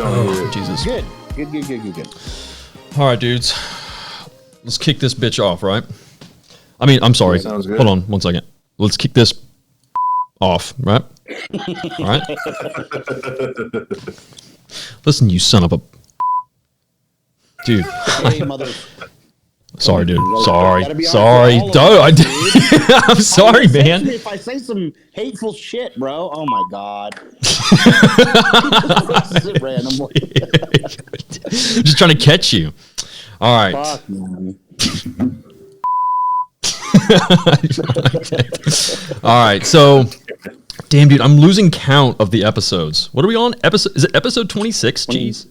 Oh, Jesus. Good. All right, dudes. Let's kick this bitch off, right? I mean, I'm sorry. Hold on 1 second. Let's kick this off, right? All right. Listen, you son of a... Dude. Hey, mother... Sorry, dude. Sorry. I'm sorry, man. If I say some hateful shit, bro. Oh my god. Randomly. Just trying to catch you. All right. Fuck, man. All right. So, damn, dude, I'm losing count of the episodes. What are we on? Is it episode 26? Jeez.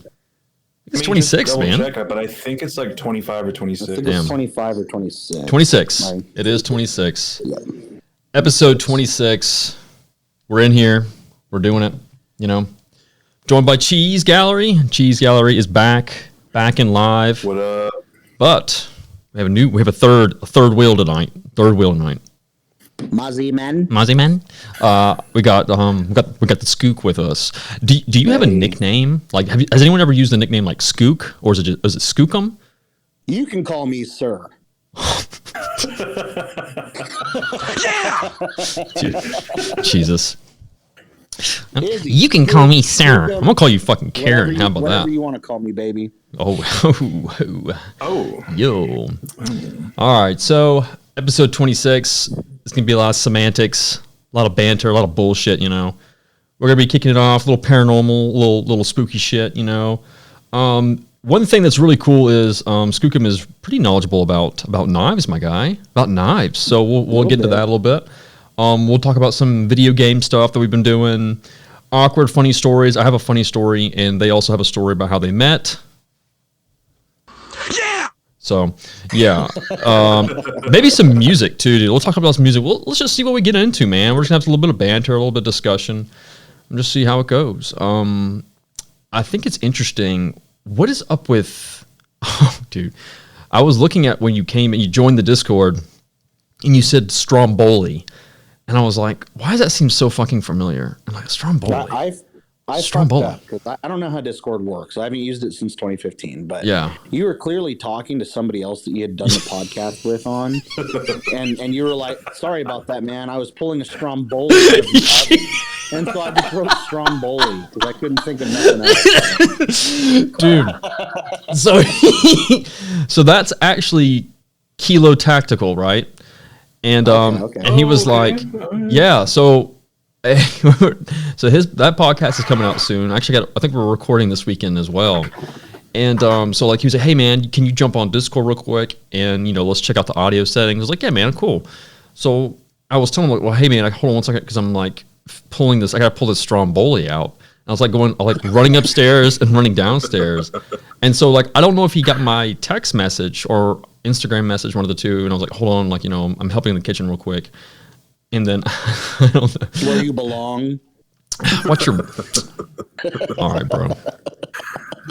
It's 26, man. Check it, but I think it's like 25 or 26. I think it's 25 or 26. 26. Right. It is 26. Yeah. Episode 26. We're in here. We're doing it. You know, joined by Cheese Gallery. Cheese Gallery is back in live. What up? But we have a third wheel tonight. Mozzie man. We got the Skook with us. Do you have a nickname? Like, has anyone ever used the nickname like Skook, or is it Skookum? You can call me sir. Jesus. You can call me sir. I'm gonna call you fucking Karen. How about that? Whatever you want to call me, baby. Oh. Yo. All right. So episode 26. It's gonna be a lot of semantics, a lot of banter, a lot of bullshit. You know, we're gonna be kicking it off, a little paranormal, little spooky shit. You know, one thing that's really cool is Skookum is pretty knowledgeable about knives, my guy. About knives. So we'll get into that a little bit. We'll talk about some video game stuff that we've been doing. Awkward, funny stories. I have a funny story, and they also have a story about how they met. Yeah. So, yeah. Maybe some music too, dude. We'll talk about some music. Let's just see what we get into, man. We're just gonna have a little bit of banter, a little bit of discussion, and just see how it goes. I think it's interesting. What is up with? Oh, dude, I was looking at when you came and you joined the Discord, and you said Stromboli. And I was like, why does that seem so fucking familiar? I'm like, Stromboli. I Stromboli. Fucked up because I don't know how Discord works. I haven't used it since 2015. But yeah, you were clearly talking to somebody else that you had done the podcast with on, and you were like, sorry about that, man. I was pulling a Stromboli, and so I just wrote Stromboli because I couldn't think of nothing else. Dude, so that's actually Kilo Tactical, right? And okay. And he was like, yeah, so that podcast is coming out soon. Actually, I think we're recording this weekend as well. And so like he was like, hey man, can you jump on Discord real quick and let's check out the audio settings. I was like, yeah man, cool. So I was telling him like, well, hey man, hold on 1 second because I'm like pulling this. I gotta pull this Stromboli out. And I was like running upstairs and running downstairs. And so like I don't know if he got my text message or Instagram message, one of the two, and I was like, hold on, I'm helping in the kitchen real quick. And then I don't know. Where you belong. What's your all right, bro.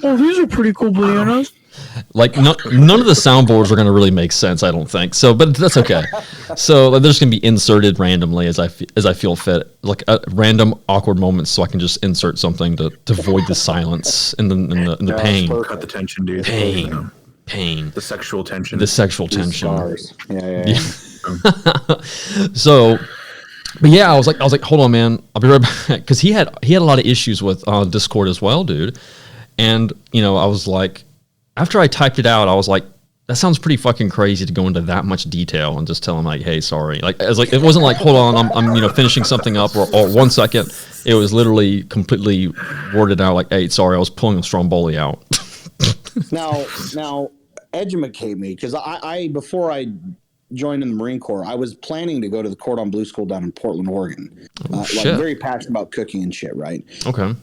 Oh, these are pretty cool bananas. Like none of the soundboards are gonna really make sense, I don't think. So, but that's okay. So they're just gonna be inserted randomly as I feel fit, like random awkward moments, so I can just insert something to void the silence and the pain. Cut the tension, dude. Pain. The sexual tension. Scars. Yeah. So, but yeah, I was like, hold on, man, I'll be right back, because he had a lot of issues with Discord as well, dude. And I was like, after I typed it out, I was like, that sounds pretty fucking crazy to go into that much detail and just tell him like, hey, sorry. Like, it wasn't like, hold on, I'm finishing something up or 1 second. It was literally completely worded out like, hey, sorry, I was pulling a Stromboli out. Now, educate me, because I before I joined in the Marine Corps, I was planning to go to the Cordon Bleu School down in Portland, Oregon. Very passionate about cooking and shit, right? Okay.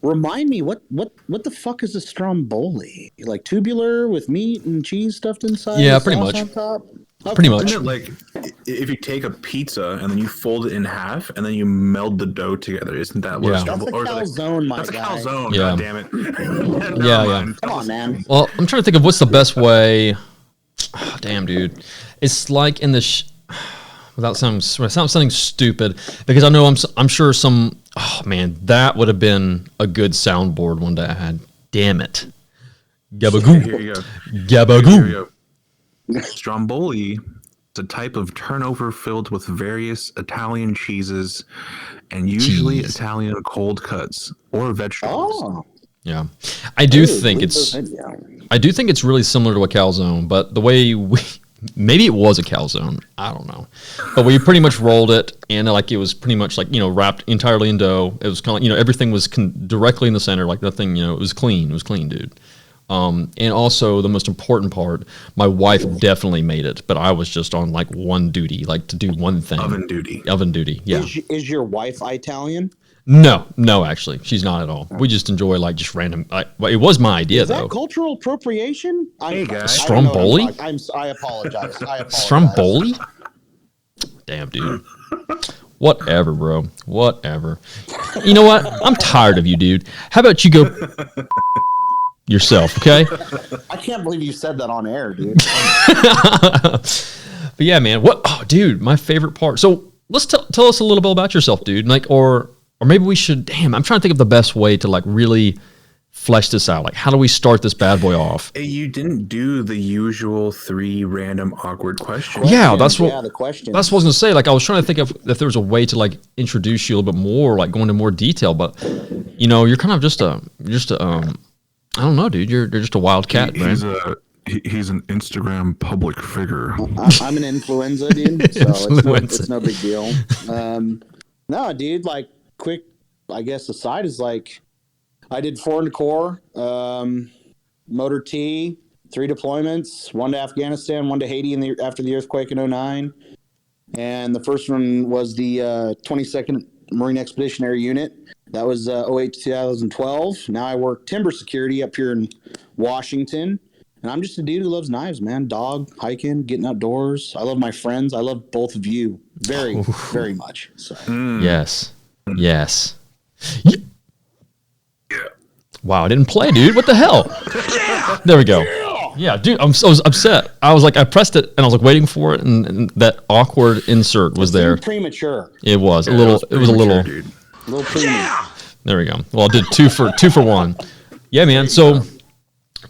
Remind me, what the fuck is a Stromboli? Like tubular with meat and cheese stuffed inside? Yeah, pretty much. On top? Okay. Pretty much. Isn't it like if you take a pizza and then you fold it in half and then you meld the dough together? Isn't that what? That's a calzone, my guy. That's a calzone. Yeah. God damn it. Yeah. Come on, man. Well, I'm trying to think of what's the best way. Oh, damn, dude. It's like in the without sounding stupid, because I know I'm sure some Oh man, that would have been a good soundboard one day I had. Damn it. Gabagoo. Here you go. Gabagoo. Here you go. Stromboli is a type of turnover filled with various Italian cheeses and usually Italian cold cuts or vegetables. Oh, Yeah. I do think leave it's those in, yeah. I do think it's really similar to a calzone, but the way maybe it was a calzone, I don't know. But we pretty much rolled it, and like it was pretty much like, wrapped entirely in dough. It was kind of, everything was directly in the center, like nothing, it was clean. It was clean, dude. And also the most important part, my wife definitely made it, but I was just on like one duty, like to do one thing. Oven duty. Oven duty, yeah. Is your wife Italian? No, actually, she's not at all. We just enjoy like just random. Well, it was my idea Is though. that cultural appropriation? Hey, guys. Stromboli? I apologize. Stromboli? Damn, dude. Whatever, bro. Whatever. You know what? I'm tired of you, dude. How about you go yourself, okay? I can't believe you said that on air, dude. But yeah, man. Oh, dude, my favorite part. So let's tell us a little bit about yourself, dude. Like, or maybe we should. Damn, I'm trying to think of the best way to like really flesh this out. Like, how do we start this bad boy off? Hey, you didn't do the usual 3 random awkward questions. Yeah, that's what. the question. That's what I was gonna say. Like, I was trying to think of if there was a way to like introduce you a little bit more, like go into more detail. But you're kind of just a I don't know, dude. You're just a wild cat, man. He's an Instagram public figure. I'm an influenza, dude. So it's no big deal. No, dude. Like, quick, I guess aside is like, I did 4 in the Corps, Motor T, 3 deployments, 1 to Afghanistan, 1 to Haiti after the earthquake in 2009. And the first one was the 22nd Marine Expeditionary Unit. That was 08 to 2012. Now I work timber security up here in Washington. And I'm just a dude who loves knives, man. Dog, hiking, getting outdoors. I love my friends. I love both of you very, very much. So. Yes. Yeah. Wow, I didn't play, dude. What the hell? There we go. Yeah, dude, I was upset. I was like, I pressed it, and I was like waiting for it, and that awkward insert was there. Premature. It was a little. It was a little. Dude. A little premature. There we go. Well, I did 2 for 1. Yeah, man. So,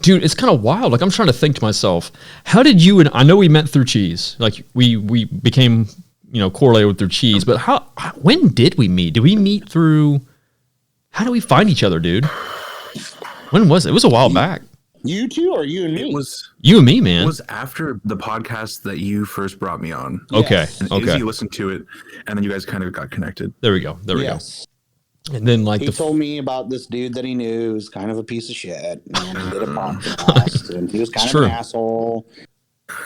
dude, it's kind of wild. Like, I'm trying to think to myself, how did you and I know we met through cheese. Like, we became correlated through cheese. But when did we meet? Did we meet through? How do we find each other, dude? When was it? It was a while back. You two or you and me? It was You and me, man. It was after the podcast that you first brought me on. Okay. Yes. And Okay. Izzy listened to it, and then you guys kind of got connected. There we go. Yes. And then like He told me about this dude that he knew who was kind of a piece of shit, and he did a podcast, and he was kind of True. an asshole.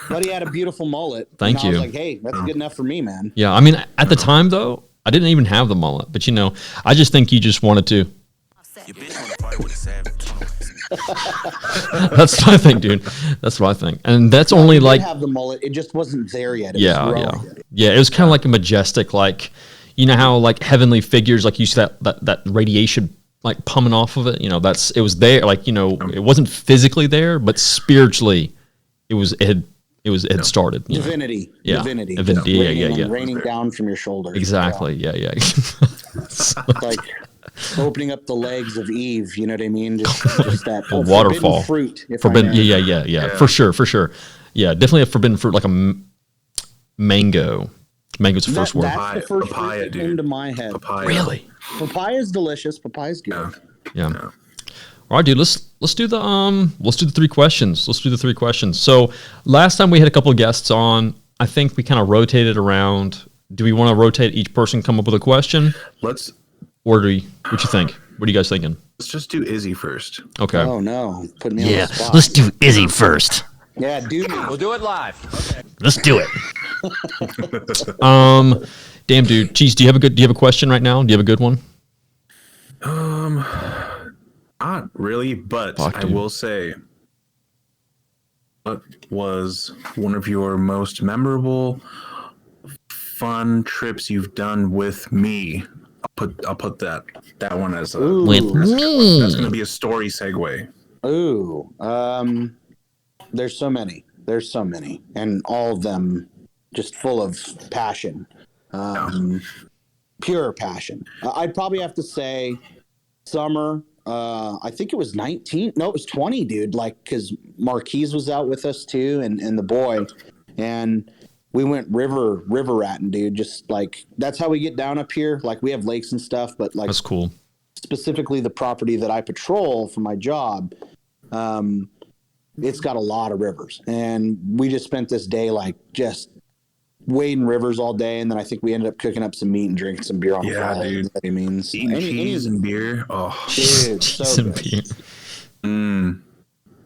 But he had a beautiful mullet. Thank and I you. was like, hey, that's good enough for me, man. Yeah, I mean, at the time though, I didn't even have the mullet, but I just think you just wanted to. That's what I think, dude. That's what I think, and that's only I did like have the mullet. It just wasn't there yet. It yeah, was yeah, growing. yeah. It was kind of like a majestic, like how like heavenly figures, like you see that radiation like pumping off of it. It was there, like it wasn't physically there, but spiritually, it had started. Divinity. Yeah. Divinity. Divinity, yeah. Raining down from your shoulders. Exactly. Yeah. So, like opening up the legs of Eve. You know what I mean? Just that A waterfall. forbidden fruit. If Forbidden. I may. Yeah. For sure. Yeah, definitely a forbidden fruit, like a mango. Mango's the first word. That's the first Papaya, fruit that dude. came to my head. Papaya. Really? Papaya is delicious. Papaya is good. Yeah. All right, dude. Let's do the 3 questions. Let's do the 3 questions. So last time we had a couple of guests on. I think we kind of rotated around. Do we want to rotate each person, come up with a question, Let's or do we? What you think? What are you guys thinking? just do Izzy first. Okay. Oh no! Put me on the spot. let's do Izzy first. Yeah, dude. We'll do it live. Let's do it. Damn, dude. Geez, do you have a question right now? Do you have a good one? Not really, but Fuck, I dude. will say, what was one of your most memorable, fun trips you've done with me? I'll put that one as a With that's me. gonna be a story segue. Ooh. There's so many. And all of them just full of passion. pure passion. I'd probably have to say summer. I think it was 19. No, it was 20, dude. Like, because Marquise was out with us too, and the boy, and we went river ratting, dude. Just like that's how we get down up here. Like we have lakes and stuff, but like That's cool. Specifically, the property that I patrol for my job, it's got a lot of rivers, and we just spent this day like just wading rivers all day, and then I think we ended up cooking up some meat and drinking some beer on the fly. Dude. I mean, Eating cheese and beer. Oh, dude, Cheese so and good. beer.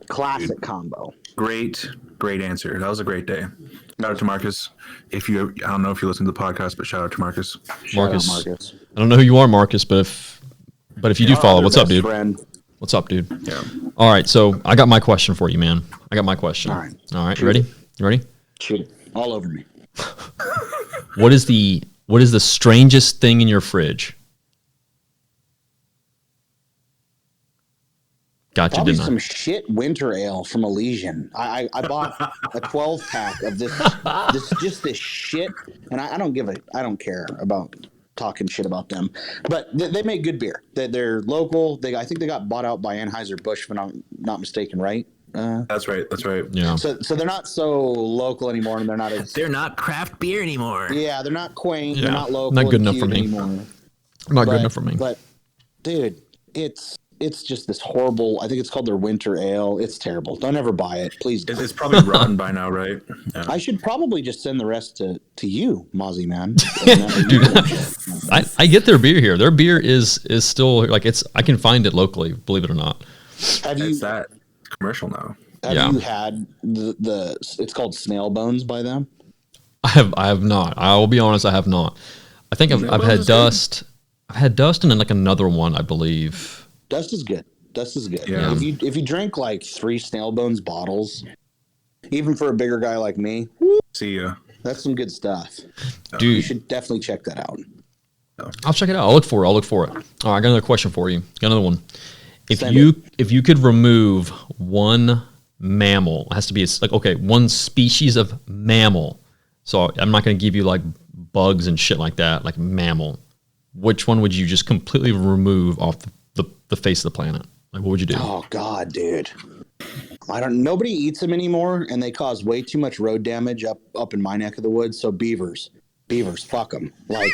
Classic combo. Great answer. That was a great day. Shout out to Marcus. I don't know if you listen to the podcast, but shout out to Marcus. Marcus. Shout out, Marcus. I don't know who you are, Marcus, but if you do follow, what's up, dude? Friend. What's up, dude? Yeah. All right, so I got my question for you, man. I got my question. All right. You ready? You ready? Shoot it. All over me. What is the strangest thing in your fridge? Gotcha, Probably didn't I? some shit winter ale from Elysian. I bought a 12-pack of this shit, and I don't care about talking shit about them. But they make good beer. They're local. I think they got bought out by Anheuser-Busch, if I'm not mistaken, right? That's right. Yeah. So they're not so local anymore, and they're not as They're not craft beer anymore. yeah, they're not quaint. Yeah. They're not local. Not good and enough for cute me. anymore. Not good enough for me. But dude, it's just this horrible. I think it's called their winter ale. It's terrible. Don't ever buy it, please. Don't. It's probably rotten by now, right? Yeah. I should probably just send the rest to you, Mozzie man. Dude, I get their beer here. Their beer is still like I can find it locally, believe it or not. Have It's you that commercial now. have you had the it's called snail bones by them? I have not. I will be honest, I have not. I think I've had Dust. I've had Dust and then like another one, I believe. Dust is good. Dust is good. Yeah. If you drink like 3 snail bones bottles, even for a bigger guy like me, See ya. that's some good stuff. You Dude, should definitely check that out. I'll check it out. I'll look for it. All right, I got another question for you. Got another one. Send If you could remove one mammal, it has to be one species of mammal. So I'm not going to give you like bugs and shit like that, like mammal. Which one would you just completely remove off the face of the planet? Like, what would you do? Oh God, dude. Nobody eats them anymore, and they cause way too much road damage up in my neck of the woods. So beavers, fuck them. Like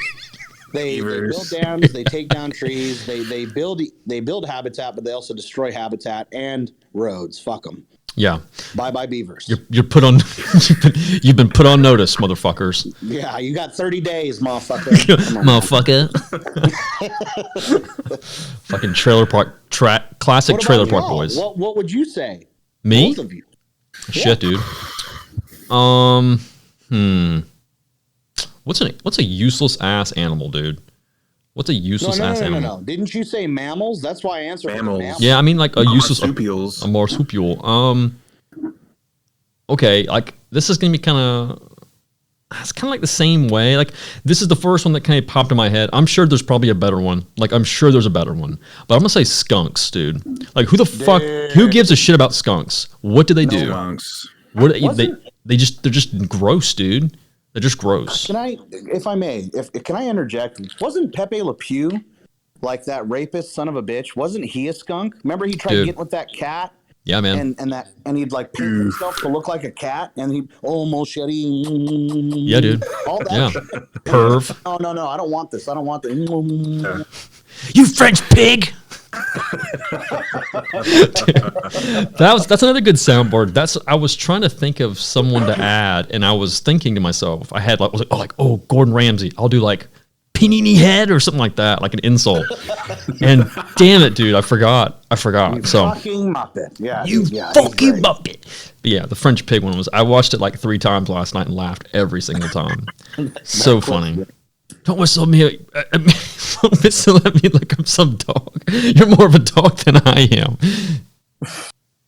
they build dams, they take down trees, they build habitat, but they also destroy habitat and roads. Fuck them. Yeah, Bye beavers. you're put on. You've been put on notice, motherfuckers. Yeah, you got 30 days, motherfucker. Come on. Motherfucker. Fucking trailer park classic What about trailer park y'all? boys. What would you say? Me? Both of you. Shit, dude. What's a useless ass animal, dude? What's a useless ass animal? No. Didn't you say mammals? That's why I answered Mammals. Yeah, I mean like a useless Marsupials. a marsupial. Okay, like this is gonna be it's kind of like the same way. Like this is the first one that kind of popped in my head. I'm sure there's probably a better one. Like I'm sure there's a better one, but I'm gonna say skunks, dude. Like who the fuck? Who gives a shit about skunks? What do they do? Skunks. What they're just gross, dude. They're just gross. Can I, if I may, can I interject? Wasn't Pepe Le Pew like that rapist son of a bitch? Wasn't he a skunk? Remember he tried Dude. getting with that cat? Yeah, man. And he'd like paint himself to look like a cat, and he machete. Yeah, dude. All that. Yeah. Shit. Perv. No. I don't want this. I don't want the. You French pig! That's another good soundboard. I was trying to think of someone to add, and I was thinking to myself, I was like, Gordon Ramsay. I'll do like panini head or something like that, like an insult. And damn it, dude, I forgot. You So fucking muppet. Yeah. You yeah, fucking he's great. muppet! but yeah, the French pig one I watched it like 3 times last night and laughed every single time. So funny. Don't whistle at me. Don't whistle at me like I'm some dog. You're more of a dog than I am.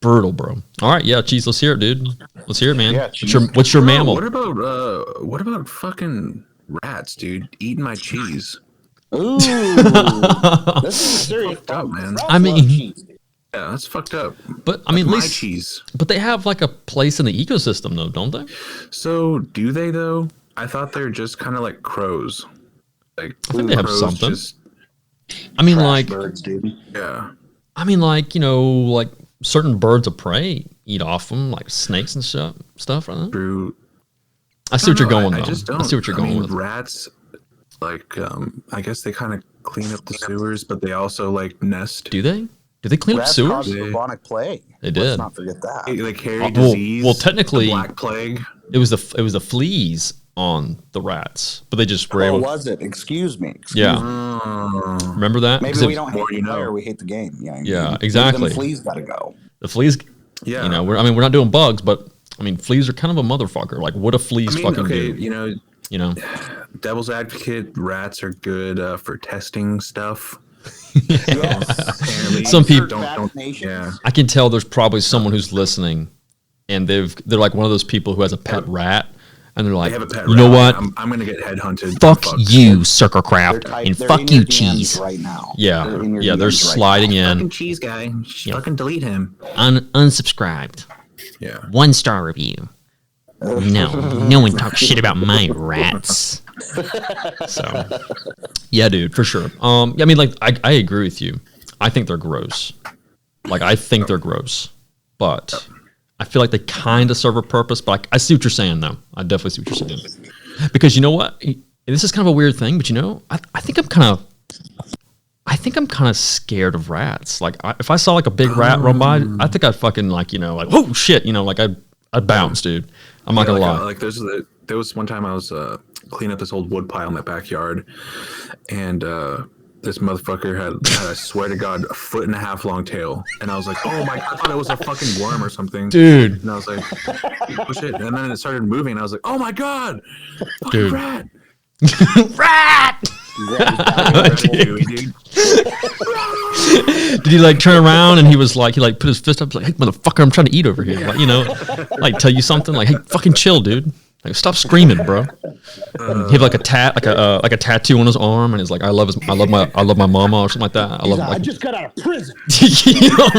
Brutal, bro. All right, yeah, cheese. Let's hear it, dude. Let's hear it, man. Yeah, What's your Bro, mammal? what about fucking rats, dude? Eating my cheese. Ooh, this is serious, Fucked up, man. Rats I mean- love cheese. Yeah, that's fucked up. But I mean, at My least, cheese. but they have like a place in the ecosystem, though, don't they? So do they though? I thought they're just kind of like crows. Like, I think they have crows something. just- I mean, Trash like, birds, dude. yeah. I mean, like, you know, like certain birds of prey eat off them, like snakes and stuff, right? True. I see what you're going, I though. just don't. I see what you're going mean, with. Rats, like, I guess they kind of clean up the sewers, but they also like nest. Do they? Do they clean up Rats sewers? caused bubonic plague. They Let's did. not forget that. They carry Well, disease. well, technically- the Black Plague. It was the fleas on the rats, but they just were Or able. was it? Excuse me. Yeah, Oh. remember that? Maybe 'Cause we don't hate more the you know. player, we hate the game. Yeah, Yeah, Maybe exactly. them fleas gotta go. The fleas. Yeah. You know, we're not doing bugs, but I mean, fleas are kind of a motherfucker. Like, what do fleas I mean, fucking okay, do? you know, You know, devil's advocate, rats are good for testing stuff. Yes. Some people- don't. Vaccinations. Yeah. I can tell there's probably someone who's listening, and they're like one of those people who has a pet rat, and they're like, They have a pet you know rat. what? I'm gonna get headhunted. Fuck Fucked. you, Circle Craft, They're and they're fuck in you, your DMs cheese. right now. Yeah, in your yeah, they're DMs right sliding Fucking in. cheese guy. Fucking delete him. Unsubscribed. Yeah. 1-star review. No one talks shit about my rats. So, yeah, dude, for sure. I mean, like, I agree with you. I think they're gross. Like, I think they're gross, but I feel like they kind of serve a purpose. But I see what you're saying, though. I definitely see what you're saying. Because you know what? And this is kind of a weird thing, but you know, I think I'm kind of scared of rats. Like, if I saw like a big rat run by, I think I'd fucking like, you know, like, oh shit, you know, like I'd bounce, dude. I'm not gonna lie. Like there was one time I was cleaning up this old wood pile in my backyard, and this motherfucker had, I swear to God, a 1.5 foot long tail, and I was like, oh my God, I thought it was a fucking worm or something, Dude. And I was like, oh shit, and then it started moving, and I was like, oh my God, fucking Dude. rat. Rat! Dude. Did he like turn around and he put his fist up like, hey motherfucker, I'm trying to eat over here, like, you know, like tell you something, like, hey, fucking chill, dude, like stop screaming, bro. He had like a tattoo on his arm, and he's like, I love my mama or something like that. I just got out of prison. You know,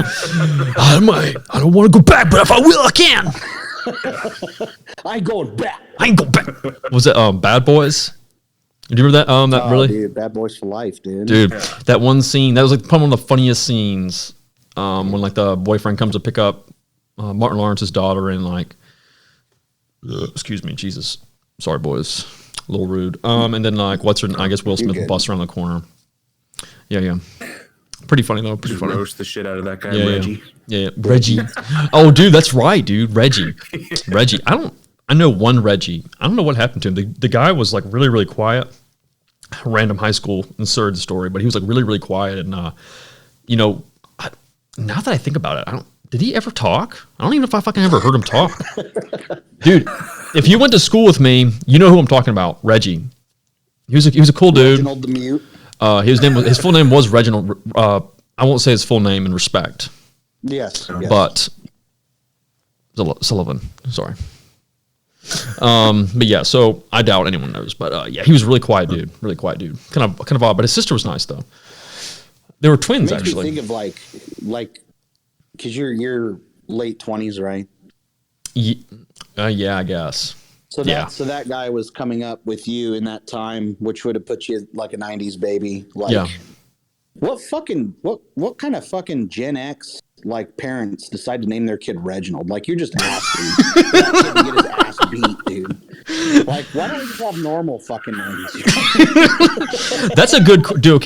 I don't want to go back, but if I will, I can. I ain't going back. I ain't go back. Was it Bad Boys? Do you remember that? That really, Dude, bad boys for life, dude. dude. That one scene that was like probably one of the funniest scenes. When like the boyfriend comes to pick up Martin Lawrence's daughter, and like, excuse me, Jesus, sorry boys, a little rude. And then like what's her? I guess Will Smith good. busts around the corner. Yeah. Pretty funny though. Pretty Just funny. roast the shit out of that guy, Yeah, Reggie. Yeah, Reggie. Oh, dude, that's right, dude. Reggie. I know one Reggie. I don't know what happened to him. The guy was like really, really quiet. Random high school insert story, but he was like really, really quiet. And you know, now that I think about it, did he ever talk? I don't even know if I fucking ever heard him talk. Dude, if you went to school with me, you know who I'm talking about. Reggie. He was a cool dude. Reginald the Mute. His full name was Reginald. I won't say his full name in respect, Yes. but Sullivan. Sorry. But yeah, so I doubt anyone knows. But yeah, he was a really quiet dude. Really quiet dude. Kind of odd. But his sister was nice though. They were twins, Makes actually. me think of like, because you're late 20s, right? Yeah, I guess. So Yeah. that guy was coming up with you in that time, which would have put you like a 90s baby. Like, Yeah. what kind of fucking Gen X like parents decide to name their kid Reginald? Like, you're just asking that kid to get his ass beat, dude. Like, why don't we just have normal fucking names? That's a good dude.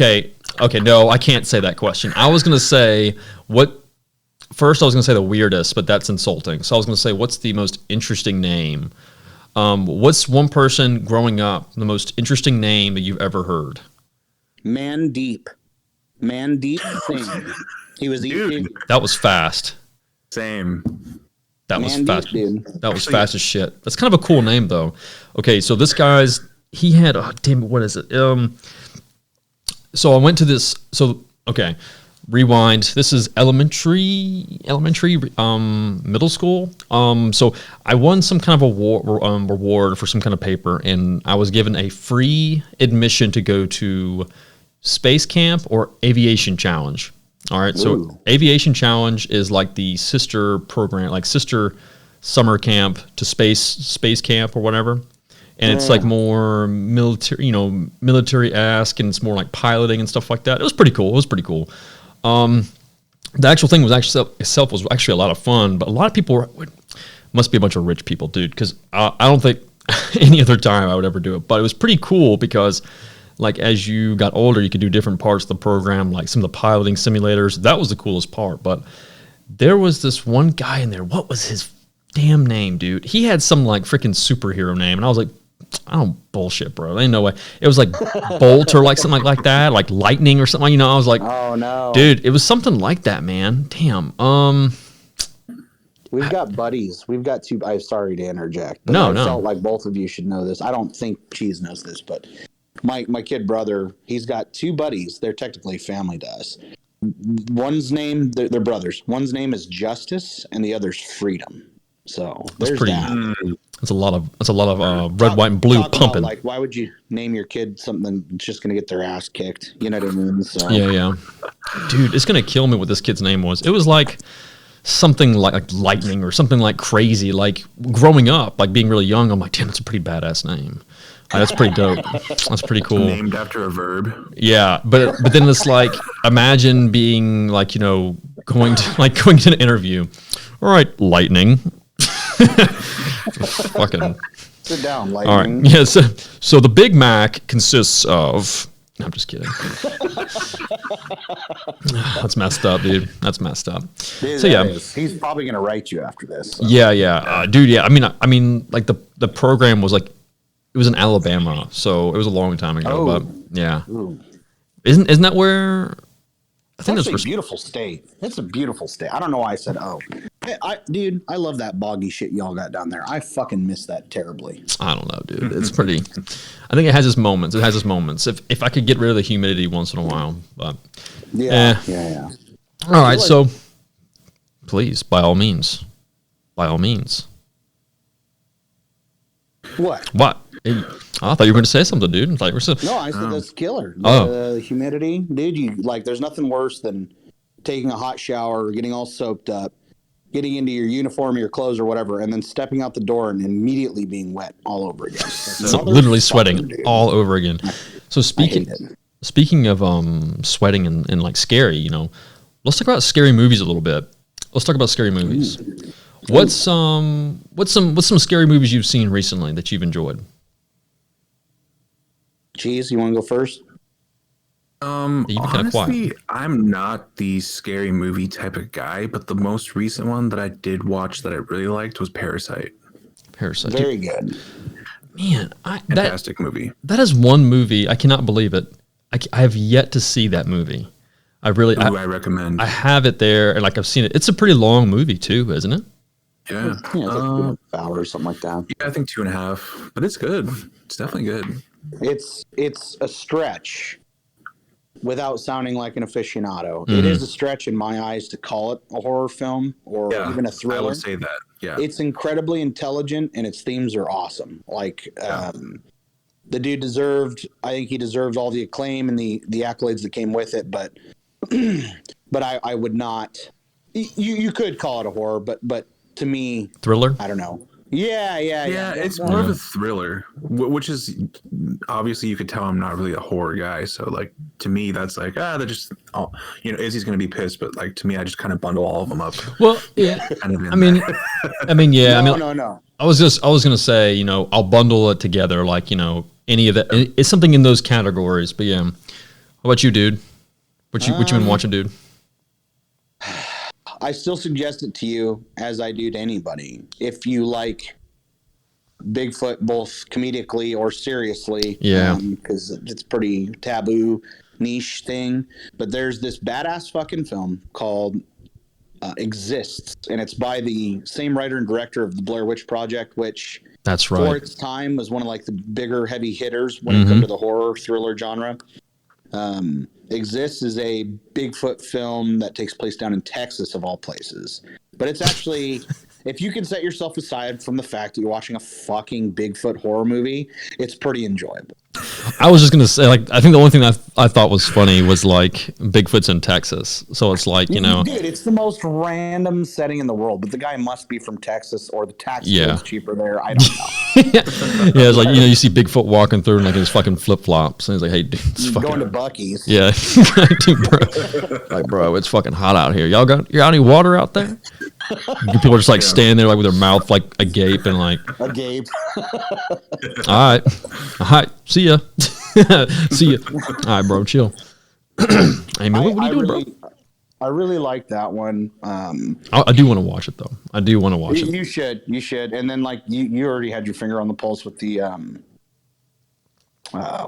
Okay, no, I can't say that question. I was gonna say first I was gonna say the weirdest, but that's insulting. So I was gonna say, what's the most interesting name? What's one person growing up, the most interesting name that you've ever heard? Mandeep Singh. He was eating. That was fast. Same. That was Mandeep, fast. dude. That was fast as shit. That's kind of a cool name, though. Okay, so this guy's he had what is it? So I went to this. So okay, rewind. This is elementary, middle school. So I won some kind of reward for some kind of paper, and I was given a free admission to go to space camp or aviation challenge. All right, so Ooh. aviation challenge is like the sister program, like sister summer camp to space camp or whatever. and it's like more military, military-esque, and it's more like piloting and stuff like that. It was pretty cool. The actual thing was itself was actually a lot of fun, but a lot of people must be a bunch of rich people, dude, because I don't think any other time I would ever do it. But it was pretty cool because, like, as you got older, you could do different parts of the program, like some of the piloting simulators. That was the coolest part. But there was this one guy in there. What was his damn name, dude? He had some like freaking superhero name, and I was like, I don't bullshit, bro. Ain't no way. It was like Bolt or like something like that, like Lightning or something. I was like, oh no, dude, it was something like that, man. Damn. We've got buddies. We've got two. I'm sorry to interject. But No. I felt like both of you should know this. I don't think Cheese knows this, but my kid brother, he's got two buddies. They're technically family to us. One's name, they're brothers. One's name is Justice, and the other's Freedom. So there's that. That's a lot of red, white, and blue pumping. Like, why would you name your kid something that's just gonna get their ass kicked? You know what I mean? So Yeah. Dude, it's gonna kill me what this kid's name was. It was like something like Lightning or something like crazy. Like growing up, like being really young, I'm like, damn, that's a pretty badass name. That's pretty dope. That's pretty cool. Named after a verb. Yeah, but then it's like, imagine being like, going to an interview. All right, Lightning. Fucking sit down, all Lightning. right. Yeah. So the Big Mac consists of. No, I'm just kidding. That's messed up, dude. That's messed up. Dude, So yeah. he's probably gonna write you after this. So. Yeah. Dude, yeah. I mean, like the program was like, it was in Alabama, so it was a long time ago. Oh. But yeah, Ooh. isn't that where? I think It's that's a where. beautiful state. It's a beautiful state. I don't know why I said dude, I love that boggy shit y'all got down there. I fucking miss that terribly. I don't know, dude. It's pretty. I think it has its moments. If I could get rid of the humidity once in a while, but Yeah. all right. So please, by all means. What? Hey, I thought you were going to say something, dude. I thought you were saying. No, I said that's killer. Oh. The humidity, dude. You like, there's nothing worse than taking a hot shower, getting all soaked up, getting into your uniform, your clothes, or whatever, and then stepping out the door and immediately being wet all over again. So literally sweating dude. all over again. So speaking of sweating and like scary, let's talk about scary movies a little bit. Let's talk about scary movies. What's some scary movies you've seen recently that you've enjoyed? Cheese, you want to go first? Honestly, I'm not the scary movie type of guy, but the most recent one that I did watch that I really liked was Parasite. Very good. Man, Fantastic movie. That is one movie. I cannot believe it. I have yet to see that movie. I recommend. I have it there, and like I've seen it. It's a pretty long movie too, isn't it? Yeah. It's like 2 hours or something like that. Yeah, I think 2.5, but it's good. It's definitely good. It's a stretch without sounding like an aficionado. It is a stretch in my eyes to call it a horror film or even a thriller. I would say that. Yeah. It's incredibly intelligent and its themes are awesome. Like the dude I think he deserved all the acclaim and the accolades that came with it, but I would not. You could call it a horror, but to me, Thriller. I don't know. Yeah. It's more of a thriller, which is obviously you could tell I'm not really a horror guy. So like to me, that's like they're just Izzy's gonna be pissed, but like to me, I just kind of bundle all of them up. Well, yeah. Kind of I mean, yeah. No. I was gonna say, I'll bundle it together, like any of that. It's something in those categories. But yeah, how about you, dude? What you been watching, dude? I still suggest it to you, as I do to anybody. If you like Bigfoot, both comedically or seriously, because it's pretty taboo niche thing. But there's this badass fucking film called Exists, and it's by the same writer and director of the Blair Witch Project, which that's right for its time was one of like the bigger heavy hitters when it comes to the horror thriller genre. Exists is a Bigfoot film that takes place down in Texas, of all places. But it's actually, if you can set yourself aside from the fact that you're watching a fucking Bigfoot horror movie, it's pretty enjoyable. I was just gonna say, like, I think the only thing that I thought was funny was like Bigfoot's in Texas, so it's like, you know, dude, it's the most random setting in the world. But the guy must be from Texas, or the tax is cheaper there. I don't know. yeah, it's like, you know, you see Bigfoot walking through in like his fucking flip flops, and he's like, "Hey, dude, it's fucking Going to Bucky's. yeah, dude, bro. Like, bro, it's fucking hot out here. You got any water out there?" People are just like standing there, like with their mouth like agape and like agape. all right, see ya. See ya. All right, bro, chill. Hey, man, what are you doing, bro? I really like that one. I do want to watch it though. I do want to watch it. You should. And then like you already had your finger on the pulse with the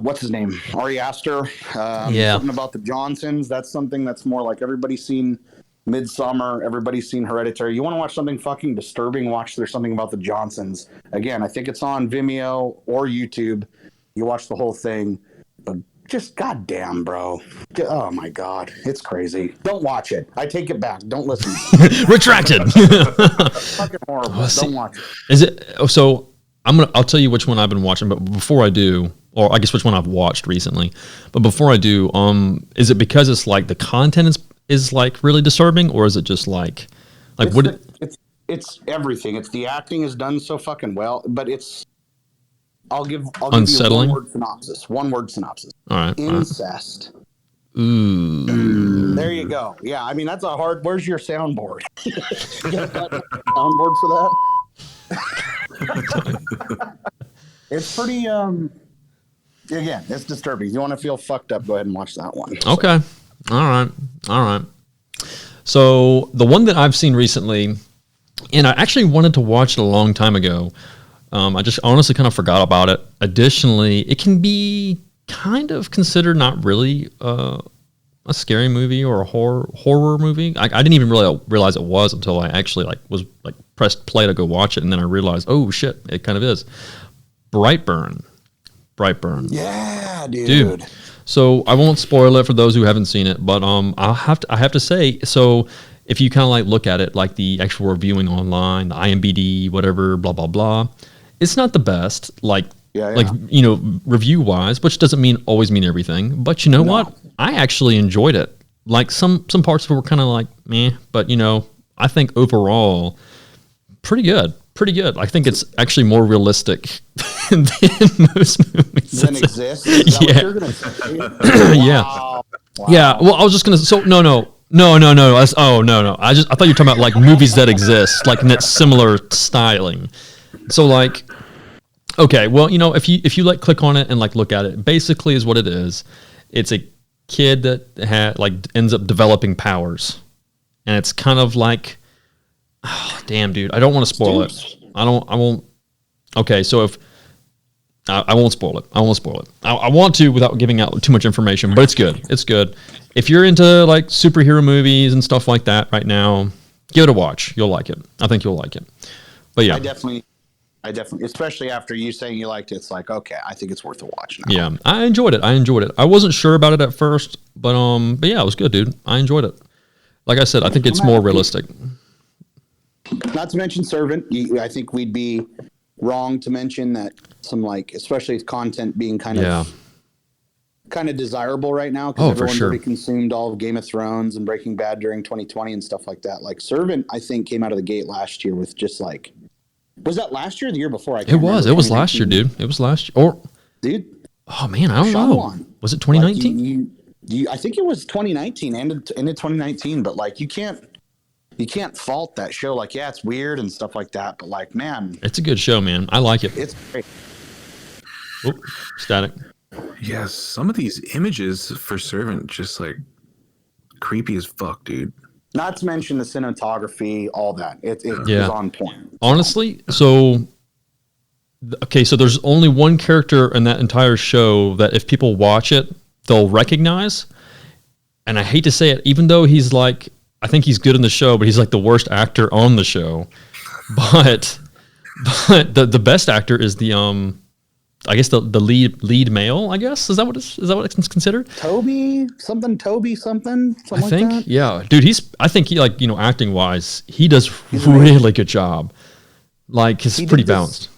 what's his name? Ari Aster. Something about the Johnsons. That's something that's more like everybody's seen Midsummer. Everybody's seen Hereditary. You want to watch something fucking disturbing? Watch There's Something About the Johnsons. Again, I think it's on Vimeo or YouTube. You watch the whole thing, but just goddamn, bro. Oh my God, it's crazy. Don't watch it. I take it back. Don't listen. Retracted. Fucking horrible. Don't watch it. Is it? So I'll tell you which one I've been watching, but before I do, or I guess which one I've watched recently, but before I do, is it because it's like the content is like really disturbing, or is it just like it's everything. It's the acting is done so fucking well, but it's. I'll give you unsettling. One word synopsis. All right. Incest. Ooh. There you go. Yeah, I mean that's a hard. Where's your soundboard? You got a soundboard for that? It's pretty. Again, it's disturbing. If you want to feel fucked up, go ahead and watch that one. Okay. All right. So the one that I've seen recently, and I actually wanted to watch it a long time ago. I just honestly kind of forgot about it. Additionally, it can be kind of considered not really a scary movie or a horror movie. I didn't even really realize it was until I actually was pressed play to go watch it, and then I realized, oh shit, it kind of is. Brightburn. Yeah, dude. So I won't spoil it for those who haven't seen it, but I have to say, so if you kind of like look at it, like the actual reviewing online, the IMDb, whatever, blah blah blah. It's not the best, review wise, which doesn't always mean everything. But you know what? I actually enjoyed it. Like some parts of it were kind of like meh, but I think overall, pretty good. I think it's actually more realistic than most movies. Than exists. Is that what you're gonna say? Yeah. Wow. Yeah. Well, I was just gonna. So no. No. I thought you were talking about like movies that exist, like in that similar styling. So like, okay, well, if you like click on it and like look at it, basically is what it is. It's a kid that ends up developing powers, and it's kind of like, oh, damn, dude, I don't want to spoil it. I won't. Okay, so if I won't spoil it. I want to without giving out too much information, but it's good. It's good. If you're into like superhero movies and stuff like that right now, give it a watch. You'll like it. I think you'll like it. But yeah, I definitely, especially after you saying you liked it, it's like, okay, I think it's worth a watch now. Yeah, I enjoyed it. I wasn't sure about it at first, but yeah, it was good, dude. I enjoyed it. Like I said, I think it's more realistic. Not to mention Servant. I think we'd be wrong to mention that some especially content being kind of desirable right now because everyone's already consumed all of Game of Thrones and Breaking Bad during 2020 and stuff like that. Like Servant, I think came out of the gate last year with just like. Was that last year or the year before? It was last year, dude. It was last year. Dude. Oh, man, I don't know. Was it 2019? I think it was 2019, ended 2019, but like you can't fault that show. Like, yeah, it's weird and stuff like that, but like, man. It's a good show, man. I like it. It's great. Oop, static. Yes, some of these images for Servant just like creepy as fuck, dude. Not to mention the cinematography, all that. It is on point. Honestly, so there's only one character in that entire show that if people watch it, they'll recognize. And I hate to say it, even though he's like, I think he's good in the show, but he's like the worst actor on the show. But the best actor is the I guess the lead male, I guess. Is that what it's considered? Toby something like that. Yeah. Dude, I think he acting wise, he does really good job. Like he's pretty balanced.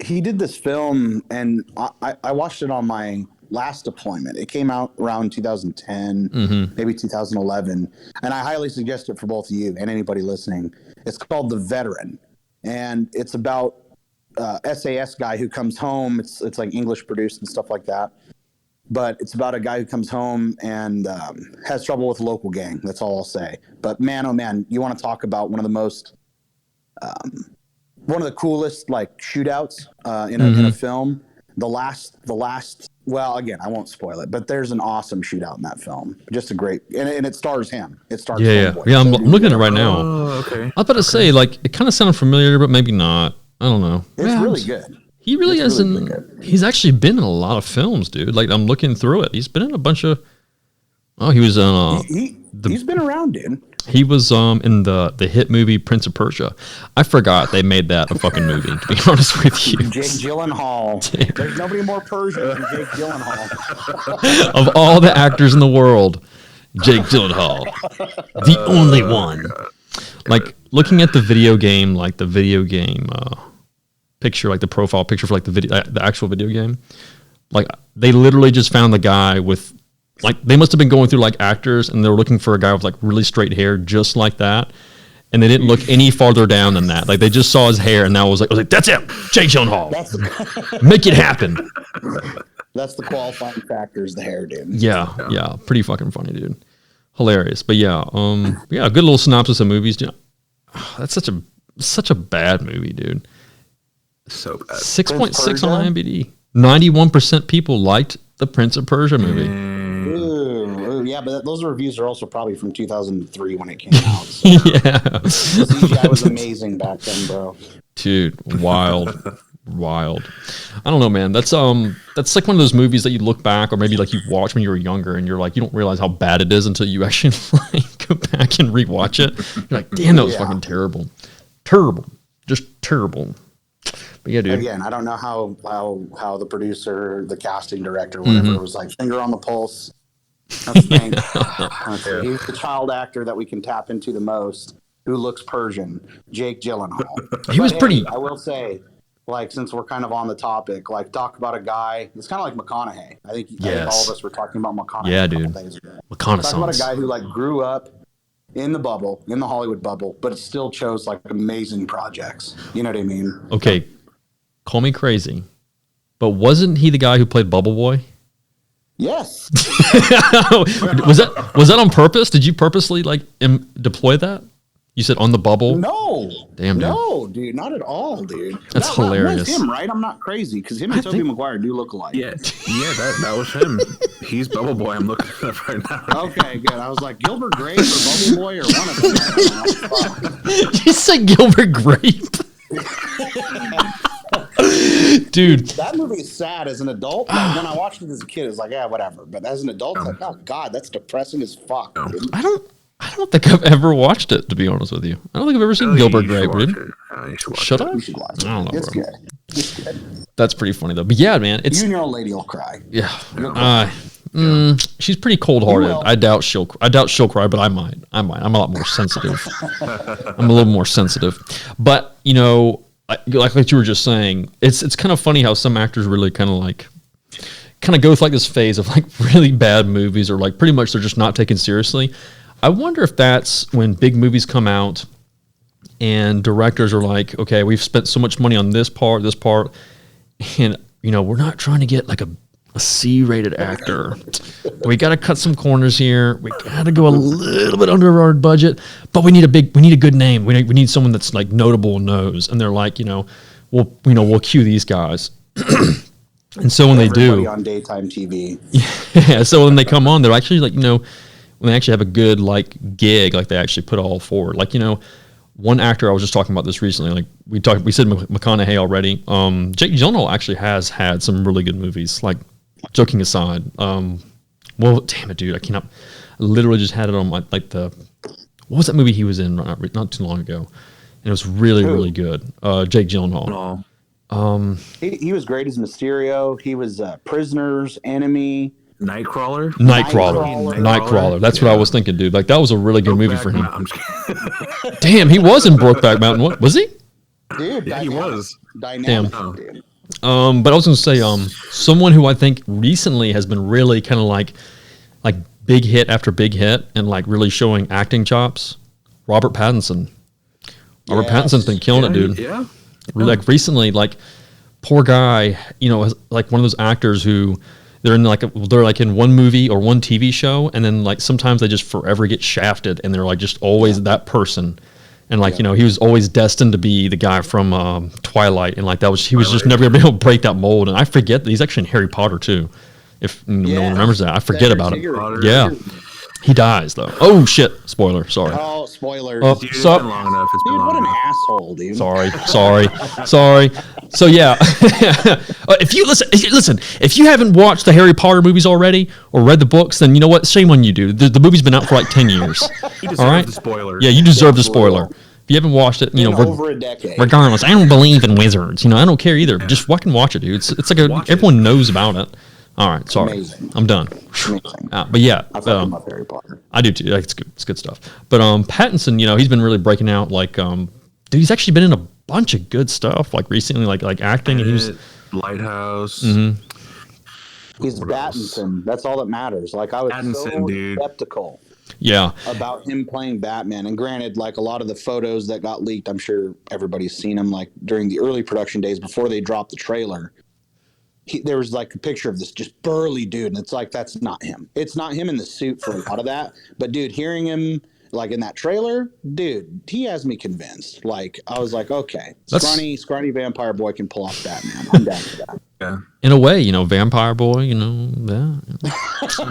he did this film, and I watched it on my last deployment. It came out around 2010, maybe 2011, and I highly suggest it for both of you and anybody listening. It's called The Veteran, and it's about SAS guy who comes home. It's like English produced and stuff like that, but it's about a guy who comes home and has trouble with a local gang. That's all I'll say. But man, oh man, you want to talk about one of the most one of the coolest like shootouts in a film. The last. Well, again, I won't spoil it, but there's an awesome shootout in that film. Just a great, and it stars him. It stars. Yeah. I'm looking at it right now. Oh, okay. I was about to say, like, it kind of sounded familiar, but maybe not. I don't know. It's really good. He really It's really hasn't. He's actually been in a lot of films, dude. Like, I'm looking through it. He's been in a bunch of. Oh, he was in. He's been around, dude. He was in the hit movie Prince of Persia. I forgot they made that a fucking movie, to be honest with you. Jake Gyllenhaal. There's nobody more Persian than Jake Gyllenhaal. Of all the actors in the world, Jake Gyllenhaal, the only one. Like, looking at the video game, picture, like the profile picture for like the actual video game, like they literally just found the guy with, like, they must have been going through like actors and they were looking for a guy with like really straight hair just like that, and they didn't look any farther down than that. Like, they just saw his hair and I was like, that's it, Jake Gyllenhaal. Make it happen. That's the qualifying factor, is the hair, dude. Yeah, pretty fucking funny, dude. Hilarious. But yeah, good little synopsis of movies, dude. That's such a bad movie, dude. So bad. 6.6 on IMDb. 91% people liked the Prince of Persia movie. Ooh, yeah, but those reviews are also probably from 2003 when it came out. So. Yeah. The CGI was amazing back then, bro. Dude, wild. I don't know, man. That's like one of those movies that you look back, or maybe like you watch when you were younger and you're like, you don't realize how bad it is until you actually like go back and rewatch it. You're like, damn, that was fucking terrible. Just terrible. But yeah, dude. Again, I don't know how the producer, the casting director, whatever, was like, finger on the pulse. Let's think. He's the child actor that we can tap into the most, who looks Persian, Jake Gyllenhaal. He was pretty. I will say, like, since we're kind of on the topic, like, talk about a guy. It's kind of like McConaughey. I think all of us were talking about McConaughey. Yeah, dude. McConaughey. Talk about a guy who like grew up in the bubble, in the Hollywood bubble, but it still chose like amazing projects. You know what I mean? Okay, call me crazy, but wasn't he the guy who played Bubble Boy? Yes. was that on purpose? Did you purposely like deploy that? You said on the bubble? No. Damn, dude. No, dude, not at all, dude. That's hilarious. That's him, right? I'm not crazy, because him and Tobey Maguire do look alike. Yeah, that was him. He's Bubble Boy. I'm looking it up right now. Okay, good. I was like, Gilbert Grape or Bubble Boy or one of them. You said Gilbert Grape? Dude, that movie is sad as an adult. Like, when I watched it as a kid, it was like, yeah, whatever. But as an adult, it's like, oh god, that's depressing as fuck. Dude. I don't think I've ever watched it, to be honest with you. I don't think I've ever seen Gilbert Grape, dude. Should I? You should watch it. I don't know, it's bro. good. It's good. That's pretty funny though. But yeah, man, it's you and your old lady will cry. Yeah. She's pretty cold-hearted. I doubt she'll cry, but I might. I'm a lot more sensitive. I'm a little more sensitive. But you know, like you were just saying, it's kind of funny how some actors really kind of go through like this phase of like really bad movies, or like pretty much they're just not taken seriously. I wonder if that's when big movies come out and directors are like, okay, we've spent so much money on this part, and you know, we're not trying to get like a C-rated actor. We got to cut some corners here. We got to go a little bit under our budget, but we need a good name. We need someone that's like notable and knows. And they're like, we'll cue these guys. And so when they do on daytime TV, yeah. So when they come on, they're actually like, when they actually have a good like gig, like they actually put all forward. Like, one actor, I was just talking about this recently. Like we said McConaughey already. Jake Gyllenhaal actually has had some really good movies. Like, joking aside, well, damn it, dude, I literally just had it on my what was that movie he was in not too long ago, and it was really good. Jake Gyllenhaal. He was great as Mysterio. He was Prisoners, Enemy. Nightcrawler. That's what I was thinking, dude. Like, that was a really good movie for him. Damn, he was in Brokeback Mountain. What was he? Dude, yeah, he was. Dynamic. Damn. Dude. But I was going to say, someone who I think recently has been really kind of like big hit after big hit and like really showing acting chops. Robert Pattinson. Robert Pattinson's been killing it, dude. Yeah. Like recently, like poor guy, you know, like one of those actors who they're in one movie or one TV show, and then like sometimes they just forever get shafted, and they're like just always that person. And like, you know, he was always destined to be the guy from Twilight, and like he was just never able to break that mold. And I forget that he's actually in Harry Potter too. If no one remembers that, I forget about him. Yeah, he dies though. Oh shit! Spoiler. Sorry. Oh, spoilers. Dude, it's been long enough. It's been Dude, long what an enough. asshole, dude. Sorry. So yeah, if you haven't watched the Harry Potter movies already or read the books, then you know what? Shame on you, dude. The movie's been out for like 10 years. You deserve All right. the spoiler. Yeah, you deserve the spoiler. If you haven't watched it, you know, over a decade. regardless, I don't believe in wizards. You know, I don't care either. Just fucking watch it, dude. It's like everyone knows about it. All right, sorry, Amazing. I'm done. Amazing. But yeah, I fucking love Harry Potter. I do too. Like, it's good stuff. But Pattinson, you know, he's been really breaking out. Like, dude, he's actually been in a bunch of good stuff. Like recently, like acting, and he was Lighthouse. He's Battinson. That's all that matters. Like I was Pattinson, dude. skeptical yeah. about him playing Batman. And granted, like a lot of the photos that got leaked, I'm sure everybody's seen them. Like during the early production days before they dropped the trailer, there was like a picture of this just burly dude, and it's like that's not him. It's not him in the suit for a lot of that. But dude, hearing him like in that trailer, dude, he has me convinced. Like I was like, okay, scrawny vampire boy can pull off Batman. I'm down for that. Yeah. In a way, you know, vampire boy, you know, yeah,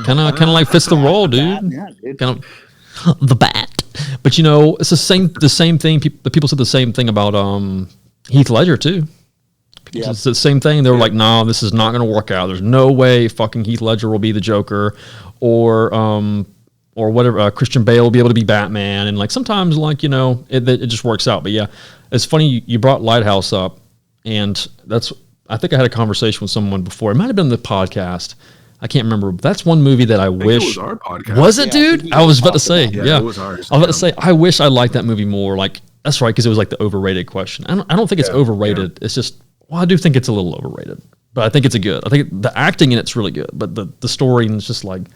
kind of like fits the role, dude. Yeah, dude. Kind of the bat. But you know, it's the same thing. People said the same thing about Heath Ledger too. Yeah. It's the same thing. They were like, "No, this is not going to work out. There's no way fucking Heath Ledger will be the Joker, or whatever. Christian Bale will be able to be Batman." And like sometimes, like you know, it just works out. But yeah, it's funny you brought Lighthouse up, and I think I had a conversation with someone before. It might have been the podcast. I can't remember. But that's one movie that I wish. It was our podcast. Was it, Yeah, dude? I was about to say, yeah. It was ours. I was about to say, I wish I liked that movie more. Like that's right, because it was like the overrated question. I don't think it's overrated. It's just. Well, I do think it's a little overrated, but I think it's I think the acting in it's really good, but the story is just like.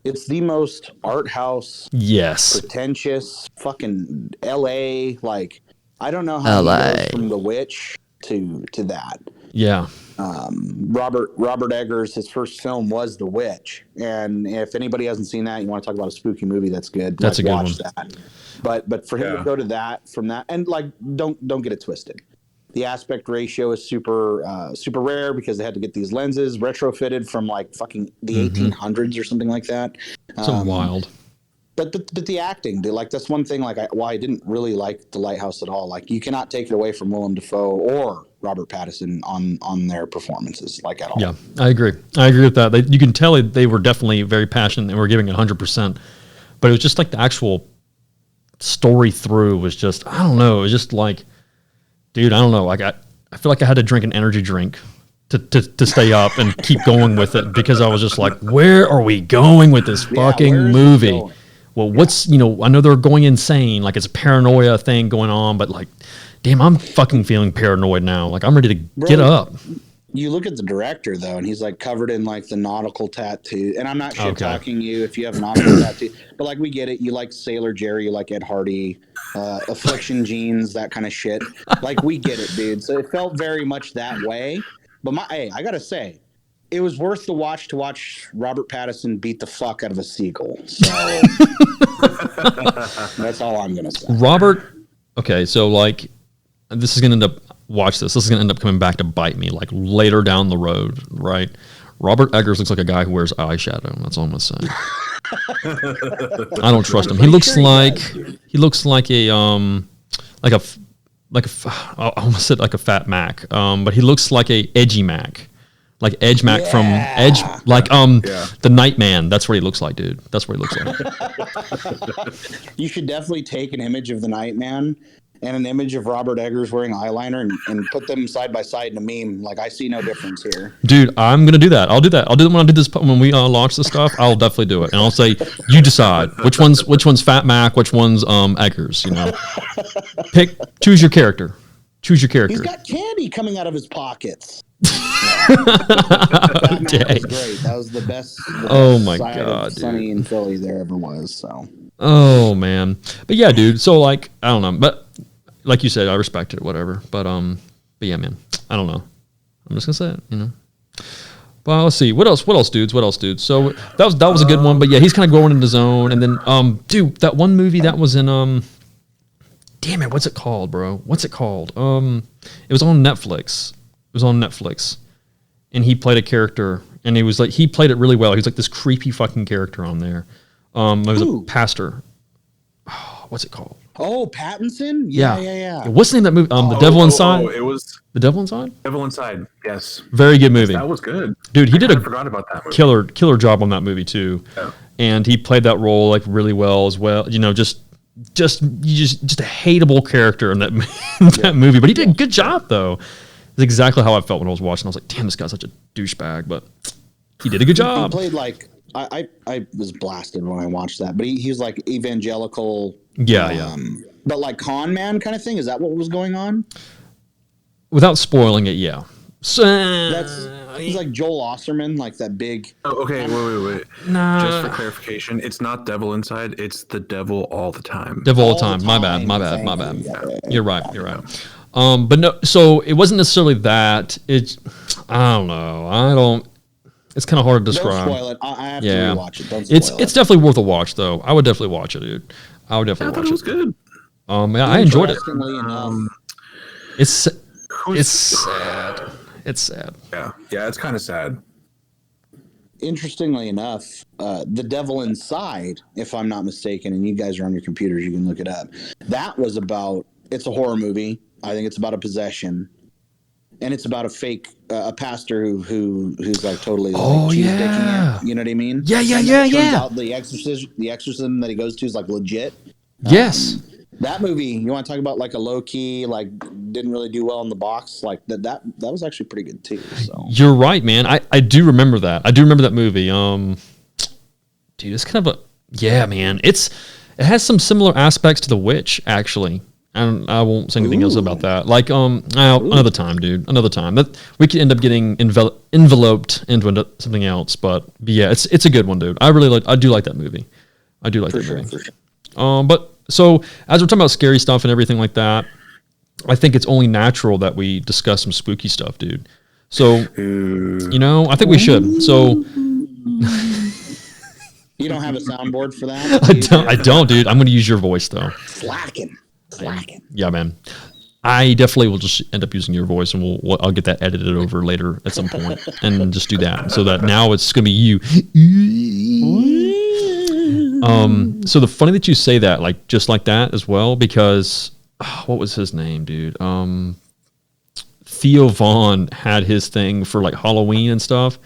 It's the most art house, yes, pretentious, fucking L.A. Like I don't know how he goes from The Witch to that. Yeah. Robert Eggers, his first film was The Witch, and if anybody hasn't seen that, you want to talk about a spooky movie, that's good. That's a good watch one. That. But for him to go to that from that, and like don't get it twisted. The aspect ratio is super rare because they had to get these lenses retrofitted from like fucking the 1800s or something like that. Something wild. But the acting, dude, like that's one thing. Like why I didn't really like The Lighthouse at all. Like you cannot take it away from Willem Dafoe or Robert Pattinson on their performances, like at all. Yeah, I agree with that. You can tell they were definitely very passionate and were giving 100%. But it was just like the actual story through was just I don't know. It was just like. Dude, I don't know. Like I feel like I had to drink an energy drink to stay up and keep going with it because I was just like, where are we going with this fucking movie? Well, what's I know they're going insane, like it's a paranoia thing going on, but like, damn, I'm fucking feeling paranoid now. Like I'm ready to get up. You look at the director though, and he's like covered in like the nautical tattoo. And I'm not shit talking you if you have nautical tattoo, but like we get it. You like Sailor Jerry, you like Ed Hardy, Affliction jeans, that kind of shit. Like we get it, dude. So it felt very much that way. But I gotta say, it was worth the watch to watch Robert Pattinson beat the fuck out of a seagull. So that's all I'm gonna say. Robert. Okay, so like this is gonna end up. Watch this. This is going to end up coming back to bite me like later down the road, right? Robert Eggers looks like a guy who wears eyeshadow. That's all I'm going to say. I don't trust him. He looks like a I almost said like a fat Mac, but he looks like a edgy Mac, like Edge Mac from Edge, like the Nightman. That's what he looks like, dude. That's what he looks like. You should definitely take an image of the Nightman and an image of Robert Eggers wearing eyeliner and put them side by side in a meme. Like, I see no difference here. Dude, I'm going to do that. I'll do that. I'll do it when I do this. When we launch this stuff, I'll definitely do it. And I'll say, you decide which one's Fat Mac, which one's Eggers, you know. Choose your character. Choose your character. He's got candy coming out of his pockets. That match Dang. was great. That was the best. Oh my side God, of Sunny in Philly there ever was. So. Oh man, but yeah, dude. So like, I don't know, but like you said, I respect it, whatever. But yeah, man, I don't know. I'm just gonna say it, you know. Well, let's see. What else, dudes? So that was a good one. But yeah, he's kind of going into zone. And then, dude, that one movie that was in damn it, what's it called, bro? What's it called? It was on Netflix. And he played a character, and he played it really well. He was like this creepy fucking character on there. It was a pastor. Oh, what's it called? Oh, Pattinson? Yeah. What's the name of that movie? The Devil Inside. It was The Devil Inside. Devil Inside. Yes. Very good movie. That was good, dude. He did I a forgot about that movie. killer job on that movie too, and he played that role like really well as well. You know, just a hateable character in that that movie, but he did a good job though. It's exactly how I felt when I was watching. I was like, damn, this guy's such a douchebag, but he did a good job. He played like I was blasted when I watched that, but he was like evangelical. Yeah. But like con man kind of thing. Is that what was going on? Without spoiling it, yeah. So He's like Joel Osserman, like that big. Oh, okay, wait. Nah. Just for clarification, it's not Devil Inside. It's the Devil all the time. Devil all the All time. the My time. bad. Yeah. You're right. But no, so it wasn't necessarily that. I don't know. It's kind of hard to describe. Don't spoil it. I have to Yeah. rewatch it. Don't spoil It's definitely worth a watch, though. I would definitely watch it, dude. I would I definitely thought watch it was it. good. Yeah, I enjoyed it. Interestingly enough, It's sad. It's sad. Yeah, it's kind of sad. Interestingly enough, The Devil Inside, if I'm not mistaken, and you guys are on your computers, you can look it up. That was it's a horror movie. I think it's about a possession. And it's about a fake, a pastor who's like totally cheese dicking it. You know what I mean? Yeah. Turns out the exorcism that he goes to is like legit. Yes. That movie, you want to talk about like a low key, like didn't really do well in the box, like that was actually pretty good too. So You're right, man. I do remember that. I do remember that movie. Dude, it's kind of man. It has some similar aspects to The Witch, actually. And I won't say anything else about that. Like, another time, dude. Another time. That we could end up getting enveloped into something else. But yeah, it's a good one, dude. I do like that movie. I do like that movie. For sure. But so as we're talking about scary stuff and everything like that, I think it's only natural that we discuss some spooky stuff, dude. So, I think we should. So. You don't have a soundboard for that? I don't, dude. I'm going to use your voice though. Slacking. Yeah, man. I definitely will just end up using your voice, and I'll get that edited over later at some point, and just do that so that now it's gonna be you. So the funny that you say that, like just like that as well, because what was his name, dude? Theo Vaughn had his thing for like Halloween and stuff,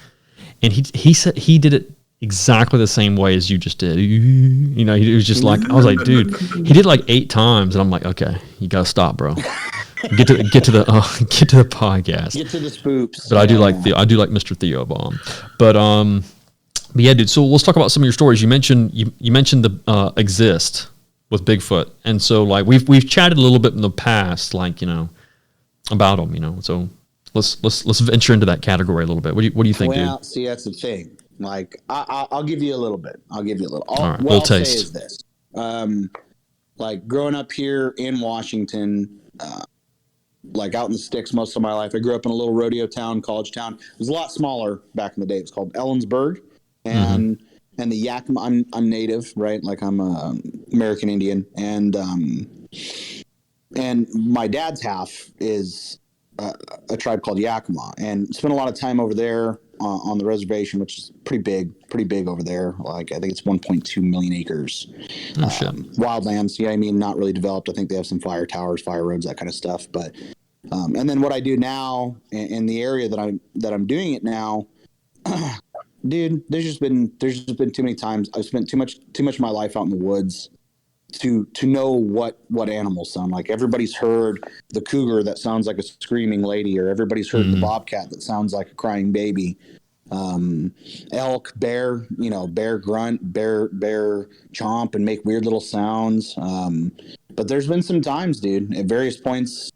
and he said he did it exactly the same way as you just did. He was just like, I was like, dude, he did like 8 times, and I'm like, okay, you gotta stop, bro. Get to the podcast. Get to the spoops. But I do like Mr. Theo Vaughn. But yeah, dude. So let's talk about some of your stories. You mentioned the Exist with Bigfoot, and so like we've chatted a little bit in the past, like about them, So let's venture into that category a little bit. What do you think, dude? Well, see, that's the thing. Like, I'll give you a little bit. All right, what I'll taste. say is this. Like, growing up here in Washington, like out in the sticks most of my life, I grew up in a little rodeo town, college town. It was a lot smaller back in the day. It was called Ellensburg. And the Yakima, I'm native, right? Like, I'm American Indian. And my dad's half is a tribe called Yakima. And spent a lot of time over there on the reservation, which is pretty big over there. Like, I think it's 1.2 million acres. Wildlands, not really developed. I think they have some fire towers, fire roads, that kind of stuff. But and then what I do now in the area that I'm doing it now, dude, there's just been too many times I've spent too much of my life out in the woods to know what animals sound like. Everybody's heard the cougar that sounds like a screaming lady, or everybody's heard the bobcat that sounds like a crying baby. Elk, bear, bear grunt, bear chomp and make weird little sounds. But there's been some times, dude, at various points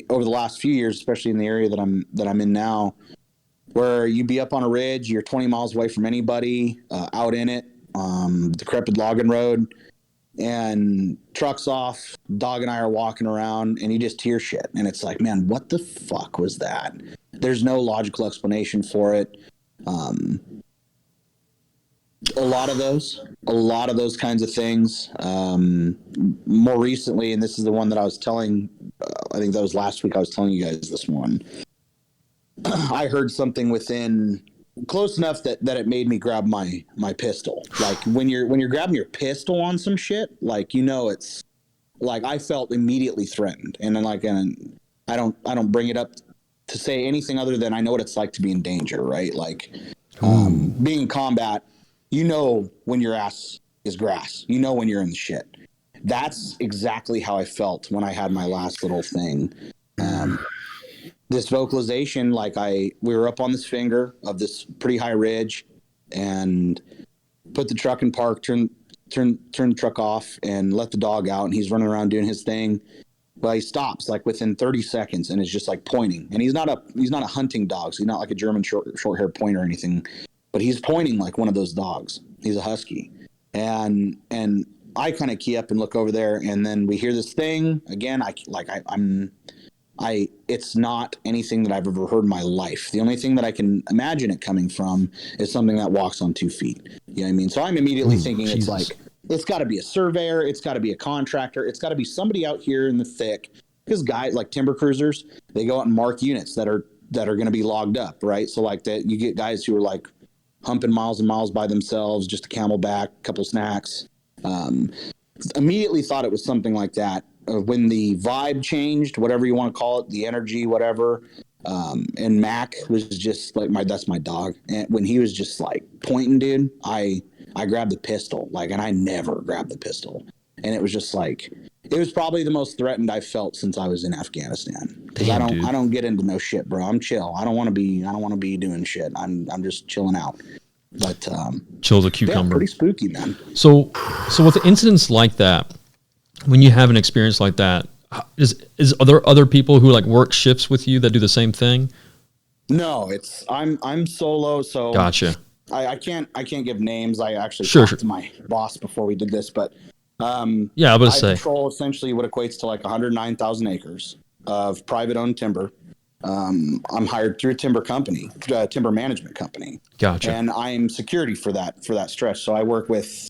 over the last few years, especially in the area that I'm in now, where you be up on a ridge, you're 20 miles away from anybody, out in it, decrepit logging road, and trucks off, dog and I are walking around, and you just hear shit, and it's like, man, what the fuck was that? There's no logical explanation for it. A lot of those kinds of things. More recently, and this is the one that I was telling, I think that was last week, I was telling you guys this one. I heard something within close enough that it made me grab my pistol. Like when you're grabbing your pistol on some shit, like, it's like, I felt immediately threatened. And then and I don't bring it up to say anything other than I know what it's like to be in danger, right? Like, being in combat, when your ass is grass, when you're in the shit. That's exactly how I felt when I had my last little thing. This vocalization, we were up on this finger of this pretty high ridge, and put the truck in park, turn the truck off, and let the dog out, and he's running around doing his thing. Well, he stops within 30 seconds and is just pointing. And he's not a hunting dog, so he's not like a German short-haired pointer or anything. But he's pointing like one of those dogs. He's a husky. And I kind of key up and look over there, and then we hear this thing again. It's not anything that I've ever heard in my life. The only thing that I can imagine it coming from is something that walks on 2 feet. You know what I mean? So I'm immediately thinking Jesus. It's got to be a surveyor. It's got to be a contractor. It's got to be somebody out here in the thick. Because guys like timber cruisers, they go out and mark units that are going to be logged up, right? So that you get guys who are humping miles and miles by themselves, just a Camelback, a couple snacks. Immediately thought it was something like that. When the vibe changed, whatever you want to call it, the energy, whatever, and Mac was just that's my dog. And when he was just pointing, dude, I grabbed the pistol, and I never grabbed the pistol. And it was just it was probably the most threatened I've felt since I was in Afghanistan. Because I don't get into no shit, bro. I'm chill. I don't want to be doing shit. I'm just chilling out. But chill as a cucumber. Yeah, pretty spooky, man. So with incidents like that, when you have an experience like that, are there other people who work shifts with you that do the same thing? No, I'm solo, so gotcha. I can't give names. I actually talked to my boss before we did this, but I control essentially what equates to 109,000 acres of private owned timber. I'm hired through a timber management company. Gotcha. And I'm security for that stretch. So I work with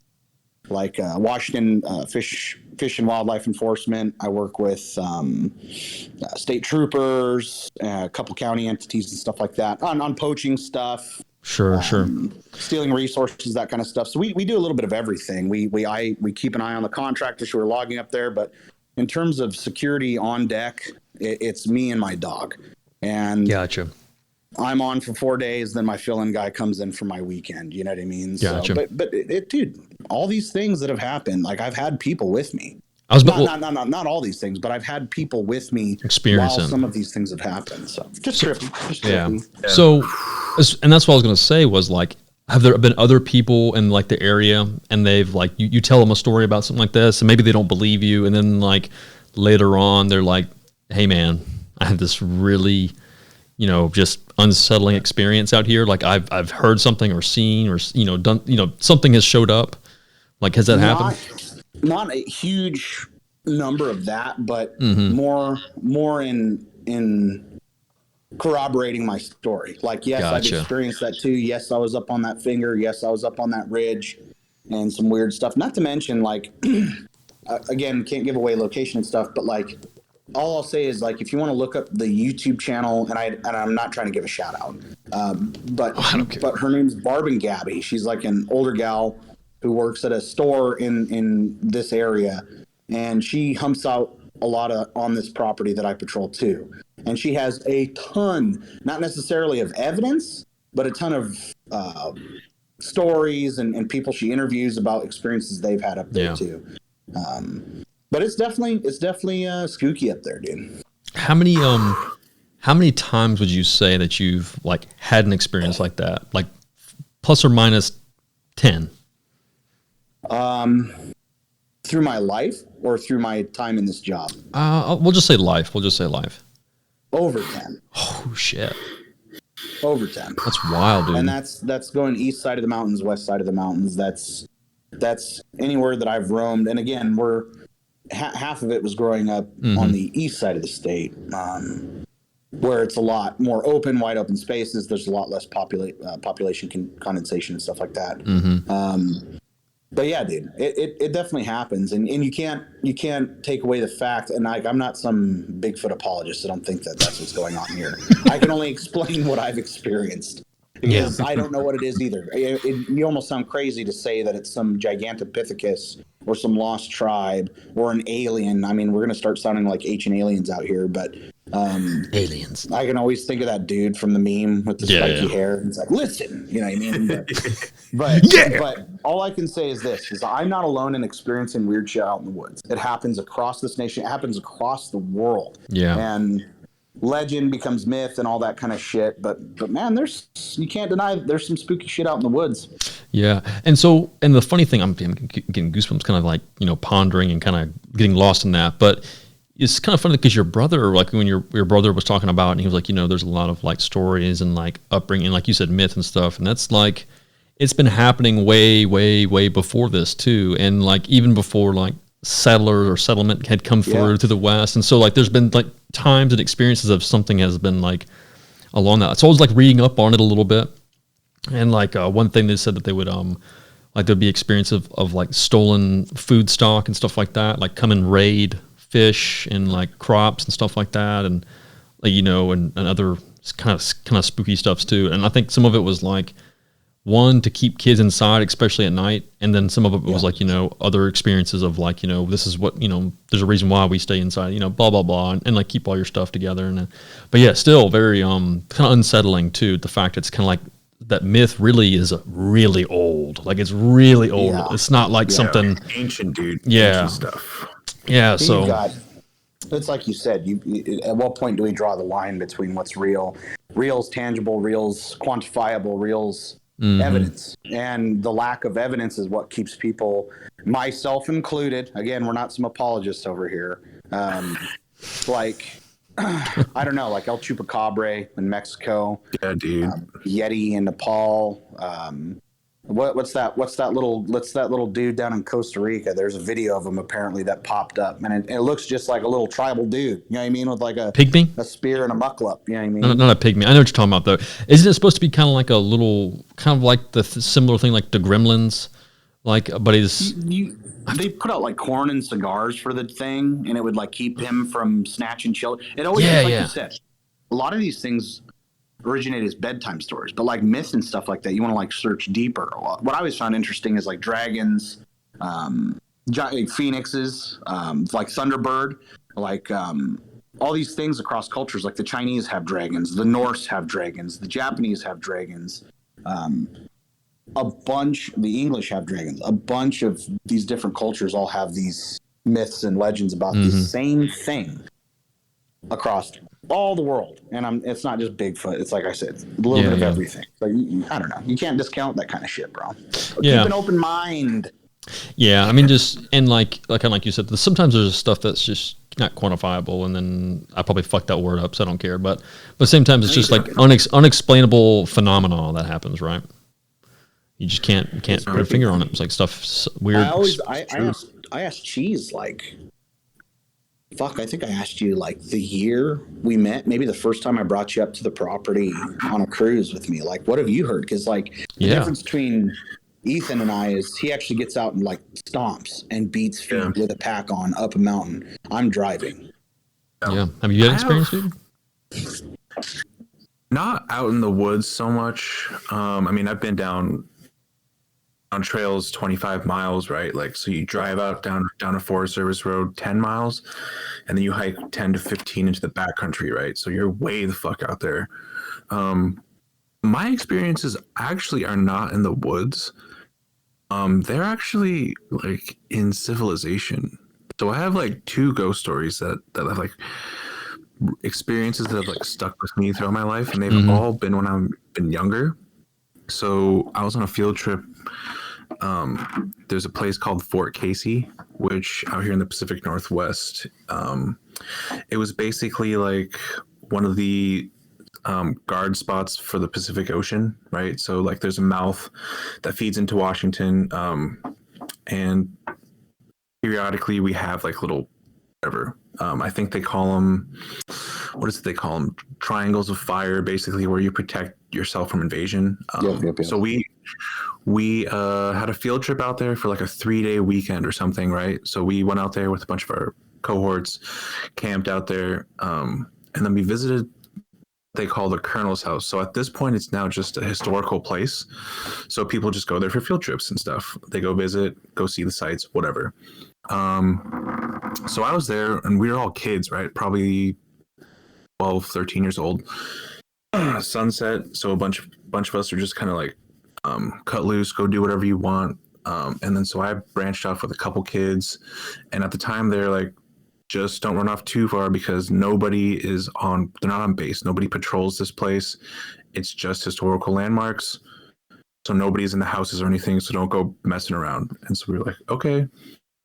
Washington Fish and Wildlife Enforcement. I work with state troopers, a couple county entities and stuff like that on poaching stuff. Sure. Stealing resources, that kind of stuff. So we do a little bit of everything. We keep an eye on the contractors who are logging up there, but in terms of security on deck, it's me and my dog. And gotcha. I'm on for 4 days, then my fill-in guy comes in for my weekend. You know what I mean? Gotcha. So, but dude, all these things that have happened, I've had people with me. Not all these things, but I've had people with me while some of these things have happened. So just trippy. Yeah. So, and that's what I was going to say was have there been other people in the area and they've you tell them a story about something like this and maybe they don't believe you, and then later on they're like, hey man, I had this really, just unsettling experience out here. I've heard something or seen or done, something has showed up. Has that happened? Not a huge number of that, but more in corroborating my story. Yes, gotcha. I've experienced that too. Yes, I was up on that finger. Yes, I was up on that ridge, and some weird stuff. Not to mention, again, can't give away location and stuff, but all I'll say is if you want to look up the YouTube channel, and I'm not trying to give a shout out, but her name's Barb and Gabby. She's an older gal who works at a store in this area, and she humps out a lot on this property that I patrol too. And she has a ton, not necessarily of evidence, but a ton of stories and people she interviews about experiences they've had up there too. But it's definitely skooky up there, dude. How many times would you say that you've had an experience like that? plus or minus 10? through my life or through my time in this job? We'll just say life. We'll just say life. Over 10. Oh shit. Over 10. That's wild, dude. And that's going east side of the mountains, west side of the mountains. That's anywhere that I've roamed. And again, we're half of it was growing up on the east side of the state, where it's a lot more open, wide open spaces. There's a lot less population condensation and stuff like that. But yeah, dude, it definitely happens, and you can't take away the fact. And I'm not some Bigfoot apologist. I don't think that's what's going on here. I can only explain what I've experienced because I don't know what it is either. You almost sound crazy to say that it's some Gigantopithecus or some lost tribe or an alien. I mean, we're gonna start sounding like ancient aliens out here, but aliens. I can always think of that dude from the meme with the spiky hair. It's like, listen, you know what I mean? But all I can say is this: is I'm not alone in experiencing weird shit out in the woods. It happens across this nation. It happens across the world. Yeah. And legend becomes myth and all that kind of shit. But man, you can't deny there's some spooky shit out in the woods. Yeah. And the funny thing, I'm getting goosebumps, kind of like, pondering and kind of getting lost in that. But it's kind of funny because your brother, like when your brother was talking about, and he was like, there's a lot of like stories and like upbringing, like you said, myth and stuff. And that's like, it's been happening way, way, way before this too. And like, even before like settlers or settlement had come through to the West. And so like, there's been like times and experiences of something has been like along that. So I was like reading up on it a little bit. And like one thing they said that they would, like there'd be experience of like stolen food stock and stuff like that, like come and raid fish and like crops and stuff like that, and and other kind of spooky stuffs too. And I think some of it was like one to keep kids inside, especially at night, and then some of it was like other experiences of like this is what there's a reason why we stay inside, blah blah blah, and like keep all your stuff together. And but yeah, still very kind of unsettling too. The fact it's kind of like that myth really is really old, like it's really old. It's not like something ancient, dude. Yeah, ancient stuff. Yeah, so it's like you said. At what point do we draw the line between what's real? Real's tangible, real's quantifiable, real's evidence. And the lack of evidence is what keeps people, myself included, again, we're not some apologists over here, like, I don't know, like El Chupacabra in Mexico. Yeah, dude. Yeti in Nepal. What's that little dude down in Costa Rica? There's a video of him apparently that popped up, and it looks just like a little tribal dude. You know what I mean? With like a pygmy, a spear and a mucklup. You know what I mean? Not a pygmy. I know what you're talking about though. Isn't it supposed to be kind of like a little, kind of like the similar thing like the Gremlins? Like, but they put out like corn and cigars for the thing, and it would like keep him from snatching children. It always, like you said, a lot of these things originate as bedtime stories, but like myths and stuff like that, you want to like search deeper. What I always found interesting is like dragons, phoenixes, like Thunderbird, like all these things across cultures. Like the Chinese have dragons, the Norse have dragons, the Japanese have dragons, the English have dragons. A bunch of these different cultures all have these myths and legends about the same thing across all the world. And it's not just Bigfoot. It's like I said, it's a little bit of everything. So I don't know. You can't discount that kind of shit, bro. Keep an open mind. Yeah, I mean, just and like you said, sometimes there's stuff that's just not quantifiable, and then I probably fucked that word up, so I don't care. But same time, it's just like unexplainable phenomena that happens, right? You just can't put a finger on it. It's like stuff weird. I asked Cheese, like, fuck, I think I asked you like the year we met, maybe the first time I brought you up to the property on a cruise with me. Like, what have you heard? Because like the difference between Ethan and I is he actually gets out and like stomps and beats feet with a pack on up a mountain. I'm driving. Yeah. Have you had experience, dude? Not out in the woods so much. I mean, I've been down on trails 25 miles, right? Like, so you drive out down a Forest Service road 10 miles, and then you hike 10 to 15 into the backcountry, right? So you're way the fuck out there. My experiences actually are not in the woods. They're actually like in civilization. So I have like two ghost stories that have like experiences that have like stuck with me throughout my life, and they've all been when I've been younger. So I was on a field trip there's a place called Fort Casey, which out here in the Pacific Northwest, it was basically like one of the guard spots for the Pacific Ocean, right? So like there's a mouth that feeds into Washington, and periodically we have like little whatever. I think they call them, what is it they call them? Triangles of fire, basically, where you protect yourself from invasion. Yep. So we had a field trip out there for like a 3-day weekend or something, right? So we went out there with a bunch of our cohorts, camped out there, and then we visited they call the Colonel's house. So at this point, it's now just a historical place. So people just go there for field trips and stuff. They go visit, go see the sites, whatever. So I was there, and we were all kids, right? Probably 12, 13 years old. Sunset. So a bunch of us are just kind of like cut loose, go do whatever you want. And then so I branched off with a couple kids, and at the time they're like, just don't run off too far because they're not on base. Nobody patrols this place. It's just historical landmarks. So nobody's in the houses or anything. So don't go messing around. And so we were like, okay.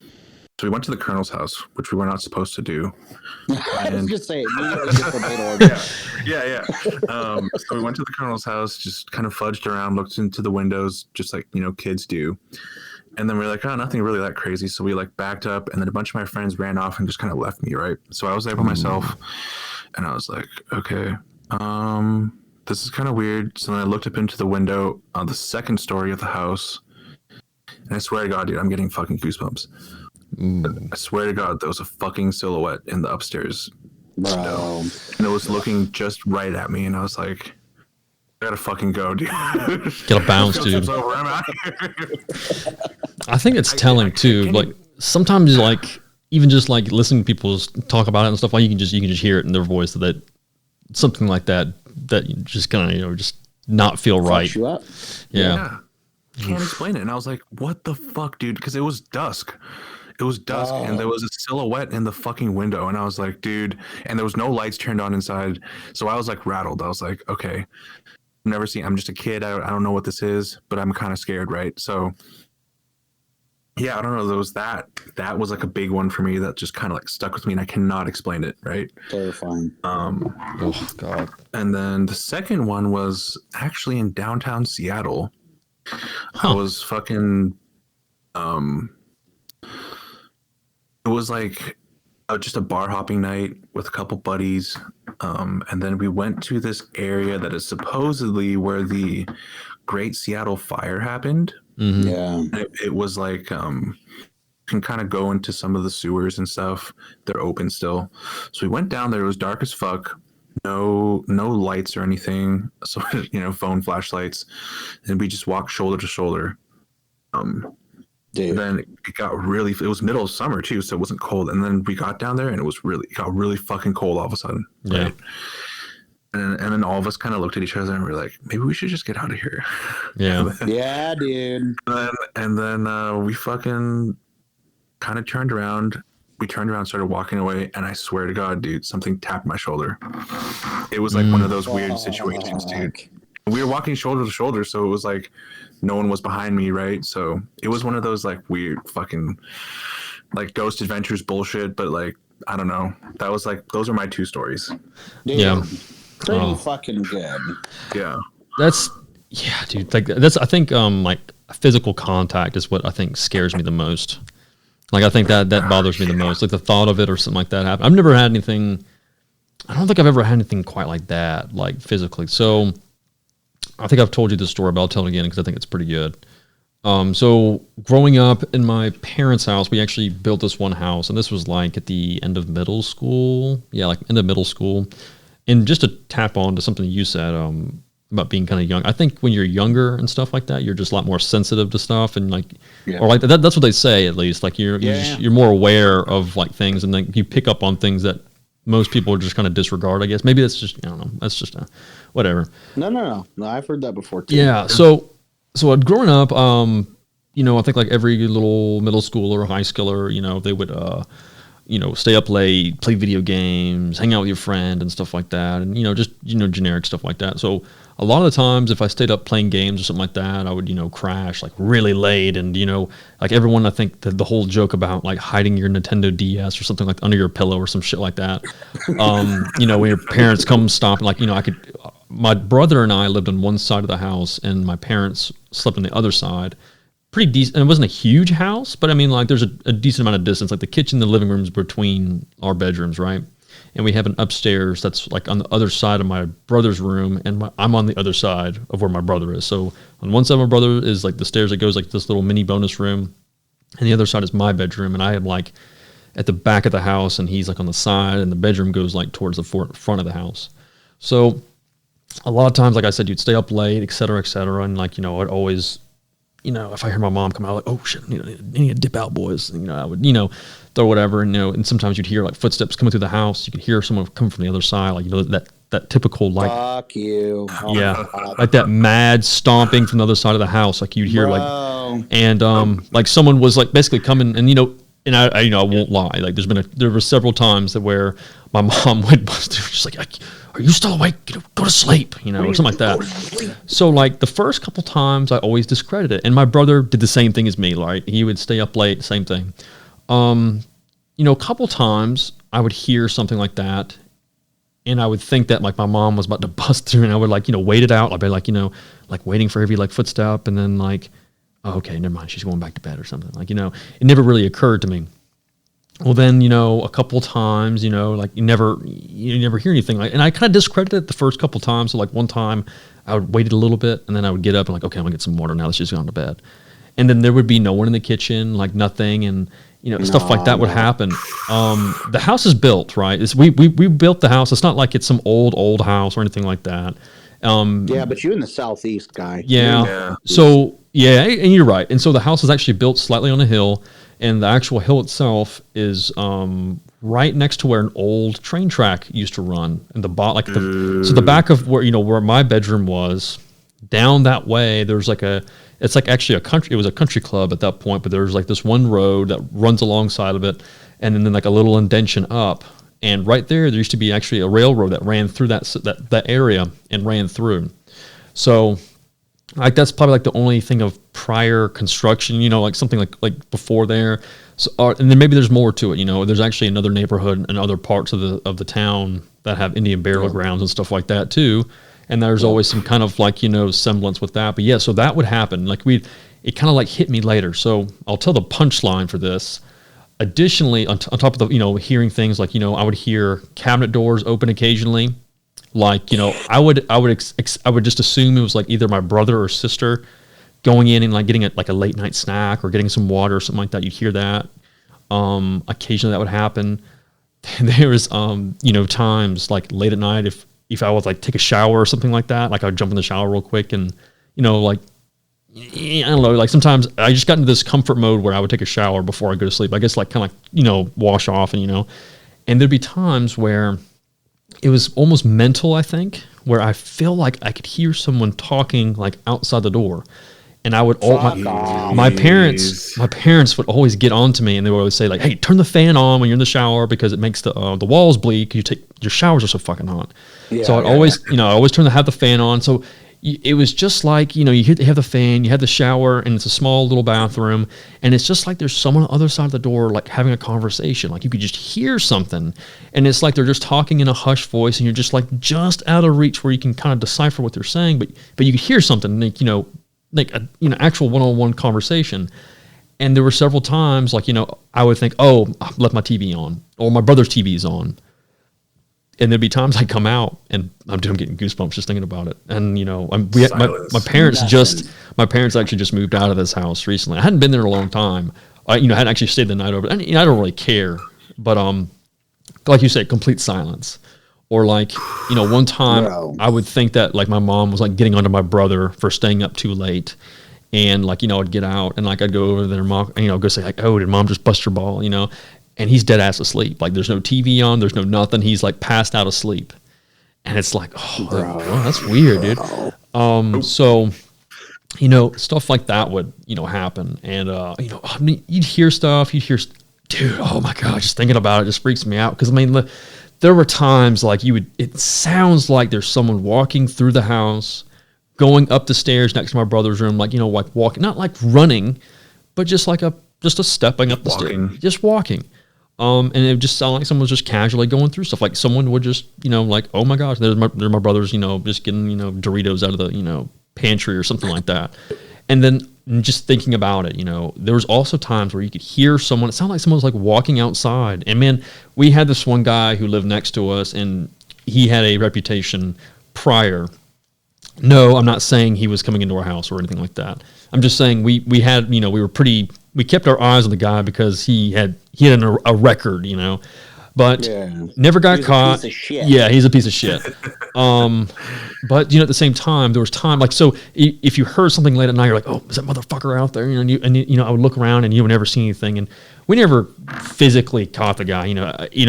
So we went to the Colonel's house, which we were not supposed to do. I was just saying. Yeah. So we went to the Colonel's house, just kind of fudged around, looked into the windows, just like, kids do. And then we were like, oh, nothing really that crazy. So we like backed up, and then a bunch of my friends ran off and just kind of left me, right? So I was there by myself, and I was like, okay, this is kind of weird. So then I looked up into the window on the second story of the house, and I swear to God, dude, I'm getting fucking goosebumps. I swear to God, there was a fucking silhouette in the upstairs window, and it was looking just right at me, and I was like, I gotta fucking go, dude. Get a bounce, dude. Over. I'm out here. I think it's telling too. Like sometimes, like even just like listening to people talk about it and stuff, like you can just hear it in their voice that something like that you just kind of just not feel right. You up. Yeah. Can't explain it, and I was like, "What the fuck, dude?" Because it was dusk. It was dusk, and there was a silhouette in the fucking window, and I was like, "Dude," and there was no lights turned on inside, so I was like rattled. I was like, "Okay." Never seen. I'm just a kid. I don't know what this is, but I'm kind of scared, right? So, yeah, I don't know. There was that. That was like a big one for me that just kind of like stuck with me, and I cannot explain it, right? Terrifying. Oh God. And then the second one was actually in downtown Seattle. I was fucking. It was like just a bar hopping night with a couple buddies. And then we went to this area that is supposedly where the Great Seattle Fire happened. Mm-hmm. Yeah. And it was like, can kind of go into some of the sewers and stuff. They're open still. So we went down there. It was dark as fuck. No lights or anything. So, phone flashlights. And we just walked shoulder to shoulder. Dude. Then it was middle of summer too, so it wasn't cold. And then we got down there, and it got really fucking cold all of a sudden. Right? And then all of us kind of looked at each other and we were like, maybe we should just get out of here. Yeah. Yeah, dude. And then we fucking kind of turned around. We turned around, started walking away, and I swear to God, dude, something tapped my shoulder. It was like one of those weird situations, dude. We were walking shoulder to shoulder, so it was like no one was behind me, right? So it was one of those like weird fucking like Ghost Adventures bullshit, but like I don't know. That was like those are my two stories. Dude, Yeah. Pretty fucking good. Yeah. Dude. Like that's I think like physical contact is what I think scares me the most. Like I think that bothers me the most. Like the thought of it or something like that happen. I've never had anything. I don't think I've ever had anything quite like that, like physically. So I think I've told you this story, but I'll tell it again because I think it's pretty good. So growing up in my parents' house, we actually built this one house, and this was like at the end of middle school. Yeah, like end of middle school. And just to tap on to something you said about being kind of young, I think when you're younger and stuff like that, you're just a lot more sensitive to stuff, and like, or like that. That's what they say at least. Like you're more aware of like things, and then you pick up on things that most people just kind of disregard. I guess maybe that's just I don't know. That's just whatever. No. I've heard that before too. Yeah. So growing up, I think like every little middle schooler or high schooler, they would, stay up late, play video games, hang out with your friend and stuff like that. And, just, generic stuff like that. So a lot of the times if I stayed up playing games or something like that, I would, crash like really late. And, like everyone, I think the whole joke about like hiding your Nintendo DS or something like under your pillow or some shit like that. When your parents come stomping, like, my brother and I lived on one side of the house and my parents slept on the other side. Pretty decent. And it wasn't a huge house, but I mean, like there's a decent amount of distance, like the kitchen, the living rooms between our bedrooms. Right. And we have an upstairs that's like on the other side of my brother's room, and I'm on the other side of where my brother is. So on one side of my brother is like the stairs that goes like this little mini bonus room, and the other side is my bedroom, and I am like at the back of the house, and he's like on the side, and the bedroom goes like towards the front of the house. So a lot of times, like I said, you'd stay up late, et cetera, and like, I'd always, if I hear my mom come out, like, oh shit, I need to dip out, boys. I would, throw whatever, and sometimes you'd hear like footsteps coming through the house. You could hear someone coming from the other side, like, that typical, like, fuck you. Oh yeah, like that mad stomping from the other side of the house. Like you'd hear like, and like someone was like basically coming, and and I won't lie, like there were several times that where my mom would bust through, just like, are you still awake? Go to sleep, or something like that. So like the first couple times I always discredited it. And my brother did the same thing as me, right? He would stay up late, same thing. A couple times I would hear something like that and I would think that like my mom was about to bust through, and I would like, wait it out. I'd be like, like waiting for every like footstep, and then like, oh, okay, never mind, she's going back to bed or something. Like, it never really occurred to me. Well, then, a couple times, like you never hear anything. Like, and I kind of discredited it the first couple times. So like one time I would wait a little bit, and then I would get up and like, okay, I'm gonna get some water now that she's gone to bed. And then there would be no one in the kitchen, like nothing. And, stuff like that would happen. The house is built, right? We built the house. It's not like it's some old house or anything like that. Yeah, but you're in the southeast, guy. Yeah. So, yeah, and you're right. And so the house is actually built slightly on a hill. And the actual hill itself is right next to where an old train track used to run. And so the back of where my bedroom was, down that way, there's like it's like actually it was a country club at that point, but there's like this one road that runs alongside of it, and then like a little indention up. And right there used to be actually a railroad that ran through that area and ran through. So like that's probably like the only thing of prior construction, like something like before there. So, and then maybe there's more to it. There's actually another neighborhood and other parts of the town that have Indian burial grounds and stuff like that too. And there's always some kind of like, semblance with that. But yeah, so that would happen. Like it kind of like hit me later. So I'll tell the punchline for this. Additionally, on top of the, hearing things like, I would hear cabinet doors open occasionally. Like, I would just assume it was like either my brother or sister going in and like getting like a late night snack or getting some water or something like that. You'd hear that. Occasionally that would happen. There was, times like late at night, if I would like take a shower or something like that, like I would jump in the shower real quick and, like, I don't know, like sometimes I just got into this comfort mode where I would take a shower before I go to sleep. I guess like kind of like, wash off and, and there'd be times where it was almost mental, I think, where I feel like I could hear someone talking like outside the door. And I would my parents would always get on to me, and they would always say like, "Hey, turn the fan on when you're in the shower because it makes the walls bleed. Your showers are so fucking hot." Yeah, so I'd always have the fan on. So it was just like you have the fan, you have the shower, and it's a small little bathroom, and it's just like there's someone on the other side of the door like having a conversation. Like you could just hear something, and it's like they're just talking in a hushed voice, and you're just out of reach where you can kind of decipher what they're saying, but you could hear something like actual one-on-one conversation. And there were several times like I would think, oh, I left my TV on, or my brother's TV is on, and there'd be times I come out and I'm getting goosebumps just thinking about it. And my parents actually just moved out of this house recently. I hadn't been there in a long time. I hadn't actually stayed the night over, and I don't really care, but like you said, complete silence. Or like, one time I would think that like my mom was like getting onto my brother for staying up too late. And like, I'd get out and like I'd go over there and go say like, oh, did mom just bust your ball? And he's dead ass asleep. Like there's no TV on, there's no nothing. He's like passed out asleep. And it's like, oh, that's weird, dude. So, stuff like that would, happen. And, you'd hear stuff, dude, oh my God, just thinking about it just freaks me out. Cause I mean, there were times like it sounds like there's someone walking through the house, going up the stairs next to my brother's room, like, like walking, not like running, but just like a stepping up the stairs, just walking. And it would just sound like someone was just casually going through stuff. Like someone would just, like, oh my gosh, there's my brothers, just getting, Doritos out of the, pantry or something like that. And then just thinking about it, there was also times where you could hear someone, it sounded like someone was like walking outside. And man, we had this one guy who lived next to us, and he had a reputation prior. No, I'm not saying he was coming into our house or anything like that. I'm just saying we had, we kept our eyes on the guy because he had a record, but never got caught. Yeah, he's a piece of shit. But at the same time, there was time, like, so if you heard something late at night, you're like, oh, is that motherfucker out there? And I would look around and you would never see anything. And we never physically caught the guy,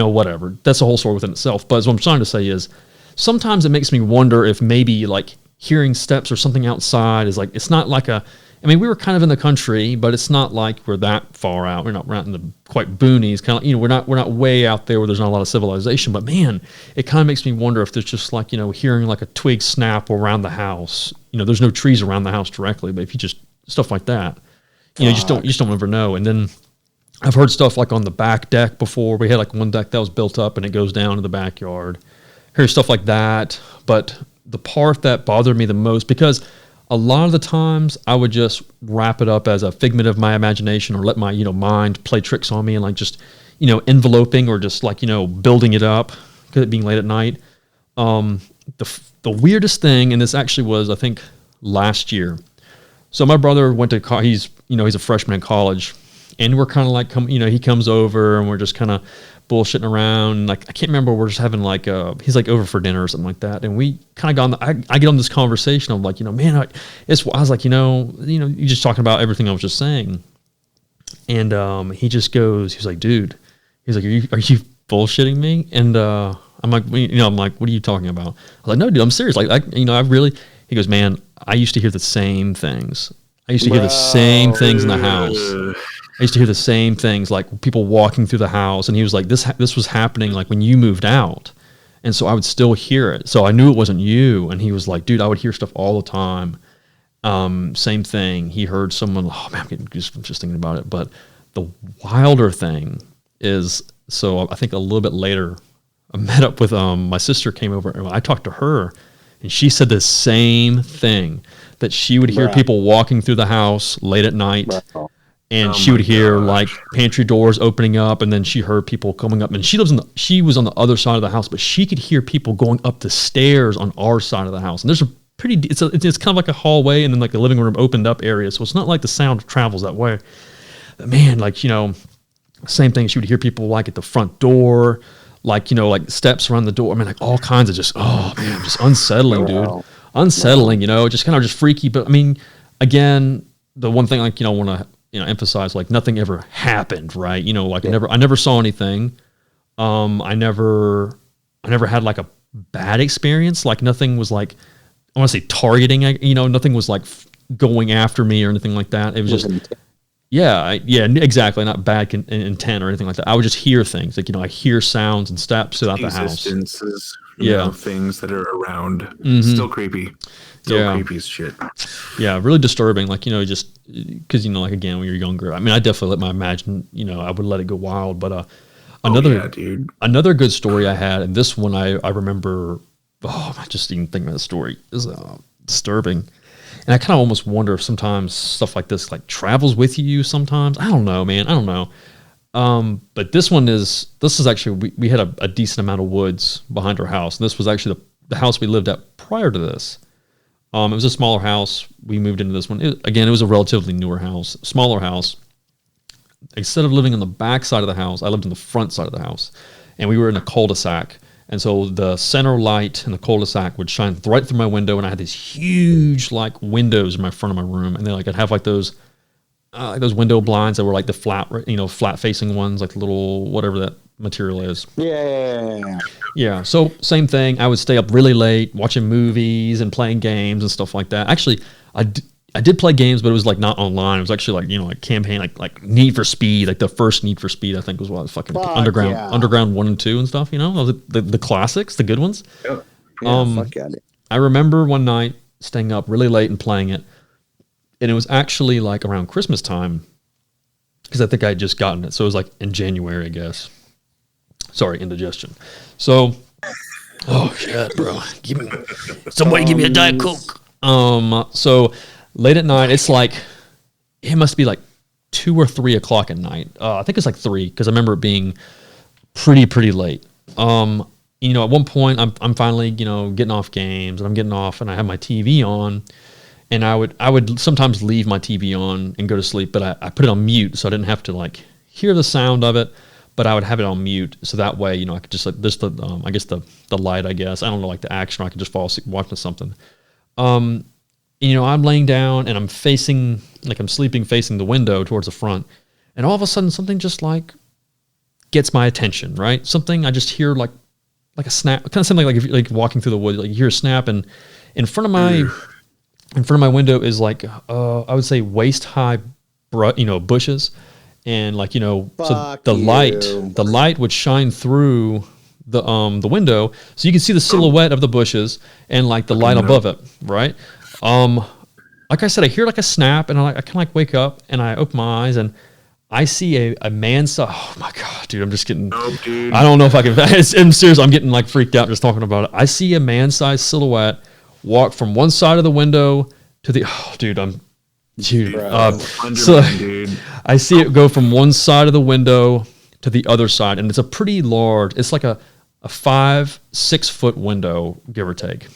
whatever. That's a whole story within itself. But what I'm trying to say is sometimes it makes me wonder if maybe like hearing steps or something outside is like, it's not like we were kind of in the country, but it's not like we're that far out. We're not in the quite boonies, kind of, we're not way out there where there's not a lot of civilization. But man, it kind of makes me wonder if there's just like, hearing like a twig snap around the house. There's no trees around the house directly, but if you just stuff like that, you just don't ever know. And then I've heard stuff like on the back deck before. We had like one deck that was built up and it goes down to the backyard. Hear stuff like that. But the part that bothered me the most, because a lot of the times I would just wrap it up as a figment of my imagination or let my, mind play tricks on me and like just, enveloping or just like, building it up because it being late at night. The weirdest thing, and this actually was, I think, last year. So my brother went to, he's a freshman in college, and we're kind of like, he comes over and we're just kind of bullshitting around. Like, I can't remember, we're just having like he's like over for dinner or something like that, and we kind of I get on this conversation of like, man, I was like, you just talking about everything I was just saying, and he just goes, he's like, dude, he's like, are you bullshitting me? And I'm like, I'm like, what are you talking about? I was like, no, dude, I'm serious. Like, I really. He goes, man, I used to hear the same things. I used to hear the same things in the house. I used to hear the same things, like people walking through the house. And he was like, this was happening like when you moved out. And so I would still hear it. So I knew it wasn't you. And he was like, dude, I would hear stuff all the time. Same thing. He heard someone, oh man, I'm getting goosebumps just thinking about it. But the wilder thing is, so I think a little bit later, I met up with, my sister came over and I talked to her, and she said the same thing, that she would hear people walking through the house late at night. And she would hear like pantry doors opening up, and then she heard people coming up. And she was on the other side of the house, but she could hear people going up the stairs on our side of the house. And there's it's kind of like a hallway, and then like the living room opened up area. So it's not like the sound travels that way. But man, like, same thing. She would hear people like at the front door, like, like steps around the door. I mean, like all kinds of just, oh man, just unsettling, dude. Unsettling, just kind of just freaky. But I mean, again, the one thing like, I want to, emphasize, like nothing ever happened, right? Like I never saw anything. I never had like a bad experience. Like nothing was like, I want to say targeting, nothing was like going after me or anything like that. It was just, yeah, exactly. Not bad intent or anything like that. I would just hear things like, I hear sounds and steps throughout the house. Things that are around. Still creepy. Creepy as shit. Yeah, really disturbing. Like, just because, like, again, when you're younger, I mean, I definitely let my imagine, I would let it go wild. But another good story I had, and this one I remember, I just even thinking about the story is disturbing. And I kind of almost wonder if sometimes stuff like this like travels with you sometimes. I don't know, man. I don't know. But this is actually, we had a decent amount of woods behind our house. And this was actually the house we lived at prior to this. It was a smaller house. We moved into this one. It was a relatively newer house, smaller house. Instead of living on the back side of the house, I lived in the front side of the house. And we were in a cul-de-sac. And so the center light in the cul-de-sac would shine right through my window. And I had these huge like windows in my front of my room. And then like I'd have like those window blinds that were like the flat facing ones, like the little, whatever that material is. Yeah. So same thing. I would stay up really late watching movies and playing games and stuff like that. Actually, I did play games, but it was like not online. It was actually like, like campaign, like Need for Speed, like the first Need for Speed, I think was what, fucking Underground 1 and 2 and stuff, the classics, the good ones. Yep. Yeah, fuck yeah. I remember one night staying up really late and playing it, and it was actually like around Christmas time, because I think I had just gotten it. So it was like in January, I guess. Sorry, indigestion. So, oh shit, bro. Somebody give me a Diet Coke. So late at night, it's like, it must be like 2 or 3 o'clock at night. I think it's like 3, because I remember it being pretty late. At one point, I'm finally, getting off games, and I'm getting off, and I have my TV on, and I would sometimes leave my TV on and go to sleep, but I put it on mute, so I didn't have to like hear the sound of it, but I would have it on mute, so that way, I could just like this I guess the light, I guess, I don't know, like the action, I could just fall asleep watching something. I'm laying down and I'm facing, like I'm sleeping facing the window towards the front, and all of a sudden something just like gets my attention, right? Something I just hear like a snap, kind of something like if you're like walking through the woods, like you hear a snap, and in front of my window is like I would say waist high, bushes, and like so the light would shine through the window, so you can see the silhouette of the bushes and like the light above it, right? Like I said, I hear like a snap, and I kind of like wake up, and I open my eyes, and I see a man. Oh my god, dude! I'm just getting. Oh, dude. I don't know if I can. I'm serious. I'm getting like freaked out just talking about it. I see a man-sized silhouette walk from one side of the window to the. Oh, dude! Dude. Dude. I see it go from one side of the window to the other side, and it's a pretty large. It's like a 5-6 foot window, give or take.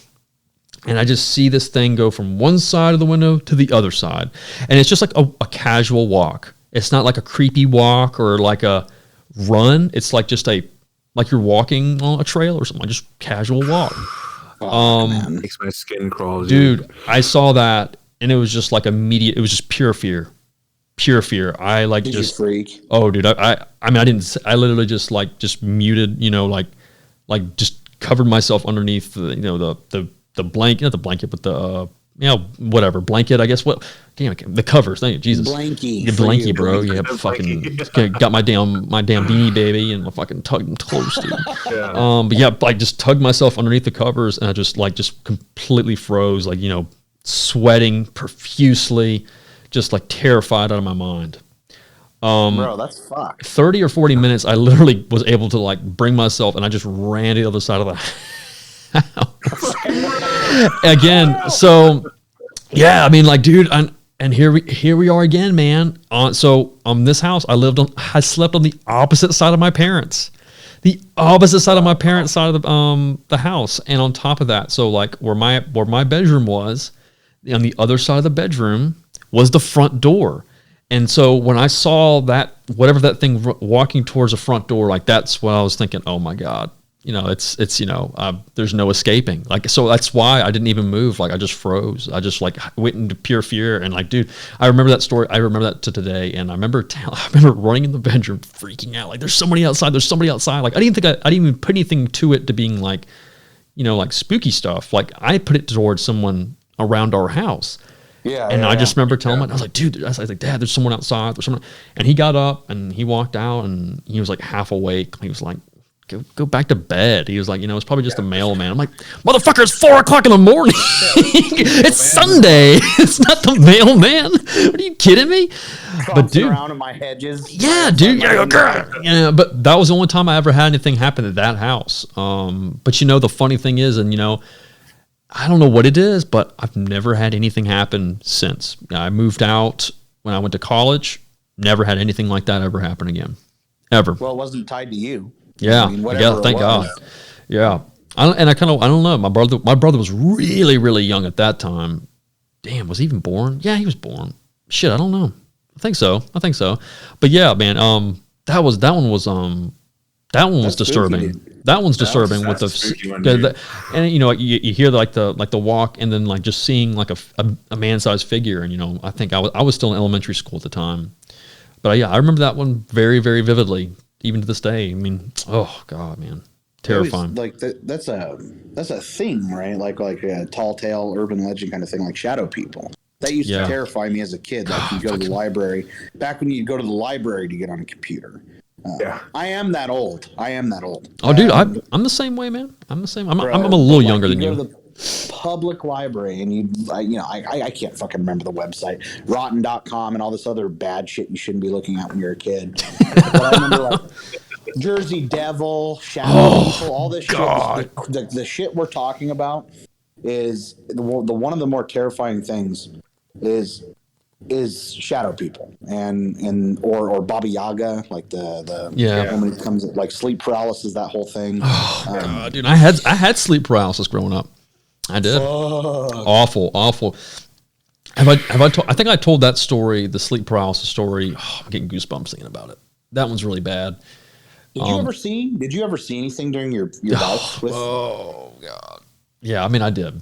And I just see this thing go from one side of the window to the other side, and it's just like a casual walk. It's not like a creepy walk or like a run. It's like just like you're walking on a trail or something, like just casual walk. Man. Makes my skin crawl, dude. I saw that, and it was just like immediate. It was just pure fear. I like Did just you freak? Oh, dude. I mean, I didn't. I literally just muted. Like just covered myself underneath the blanket, not the blanket, but the whatever blanket, I guess. What? Damn, the covers. Thank you, Jesus. Blankie. The blankie, bro. Yeah, fucking got my damn beanie baby and my fucking tugged close, dude. Yeah. But yeah, I just tugged myself underneath the covers, and I just completely froze, sweating profusely, just like terrified out of my mind. Bro, that's fucked. 30 or 40 minutes, I literally was able to like bring myself, and I just ran to the other side of the house. Again, so yeah, I mean, like, dude, and here we are again, man. So this house, I slept on the opposite side of my parents. The opposite side of my parents' side of the house, and on top of that, so like where my bedroom was, on the other side of the bedroom was the front door. And so when I saw that, whatever that thing walking towards the front door, like that's what I was thinking. Oh my God, it's there's no escaping. Like, so that's why I didn't even move. Like I just froze. I just like went into pure fear. And like, dude, I remember that story. I remember that to today. And I remember running in the bedroom, freaking out. Like there's somebody outside. There's somebody outside. Like I didn't even put anything to it to being like, like spooky stuff. Like I put it towards someone around our house. Yeah. And I just remember telling him, I was like, dude, I was like, Dad, there's someone outside. There's someone. And he got up and he walked out, and he was like half awake. He was like, go back to bed. He was like, it's probably just a mailman. I'm like, motherfucker, it's 4 o'clock in the morning. It's Sunday. It's not the mailman. What are you kidding me? But dude, around in my hedges. Yeah, dude. Yeah, but that was the only time I ever had anything happen at that house. But the funny thing is, and I don't know what it is, but I've never had anything happen since. I moved out when I went to college. Never had anything like that ever happen again. Ever. Well, it wasn't tied to you. Yeah. Thank God. Yeah. I don't know. My brother was really, really young at that time. Damn, was he even born? Yeah, he was born. Shit, I don't know. I think so. But yeah, man, that one was disturbing. Spooky, that one's disturbing with the and you hear like the walk, and then like just seeing like a man-sized figure, and I think I was still in elementary school at the time, but yeah, I remember that one very, very vividly, even to this day. I mean, oh God, man, terrifying. Like that's a thing, right? Like a tall tale urban legend kind of thing, like shadow people. That used Yeah. to terrify me as a kid. Like you go to the library. Back when you go to the library to get on a computer. I am that old. Oh, dude, I'm the same way, man. I'm the same. I'm Bro, a little like, younger than go you. to the public library and I can't fucking remember the website, rotten.com and all this other bad shit you shouldn't be looking at when you're a kid. But I remember like Jersey Devil, Shadow People, all this God. shit. The shit we're talking about is the one of the more terrifying things is Shadow People or Baba Yaga, like the woman who comes like sleep paralysis, that whole thing. Dude, I had sleep paralysis growing up. I did. Awful. Have I told? I think I told that story, the sleep paralysis story. Oh, I'm getting goosebumps thinking about it. That one's really bad. Did you ever see anything during your bouts with? Oh God. Yeah, I mean I did.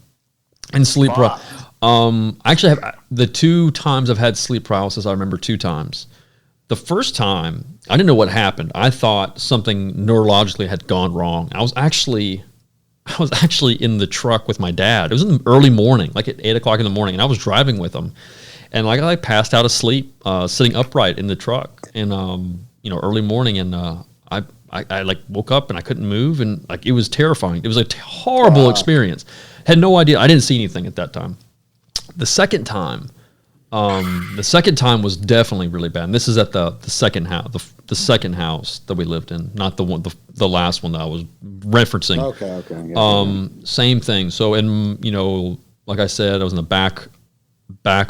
And sleep paralysis. I actually have the 2 times I've had sleep paralysis. I remember 2 times. The first time, I didn't know what happened. I thought something neurologically had gone wrong. I was actually in the truck with my dad. It was in the early morning, like at 8:00 in the morning, and I was driving with him. And like I passed out asleep, sitting upright in the truck, and early morning, and I like woke up and I couldn't move, and like it was terrifying. It was a horrible experience. Had no idea. I didn't see anything at that time. The second time was definitely really bad. And this is at the second house, the second house that we lived in, not the last one that I was referencing. Okay. Yeah, Same thing. So like I said, I was in the back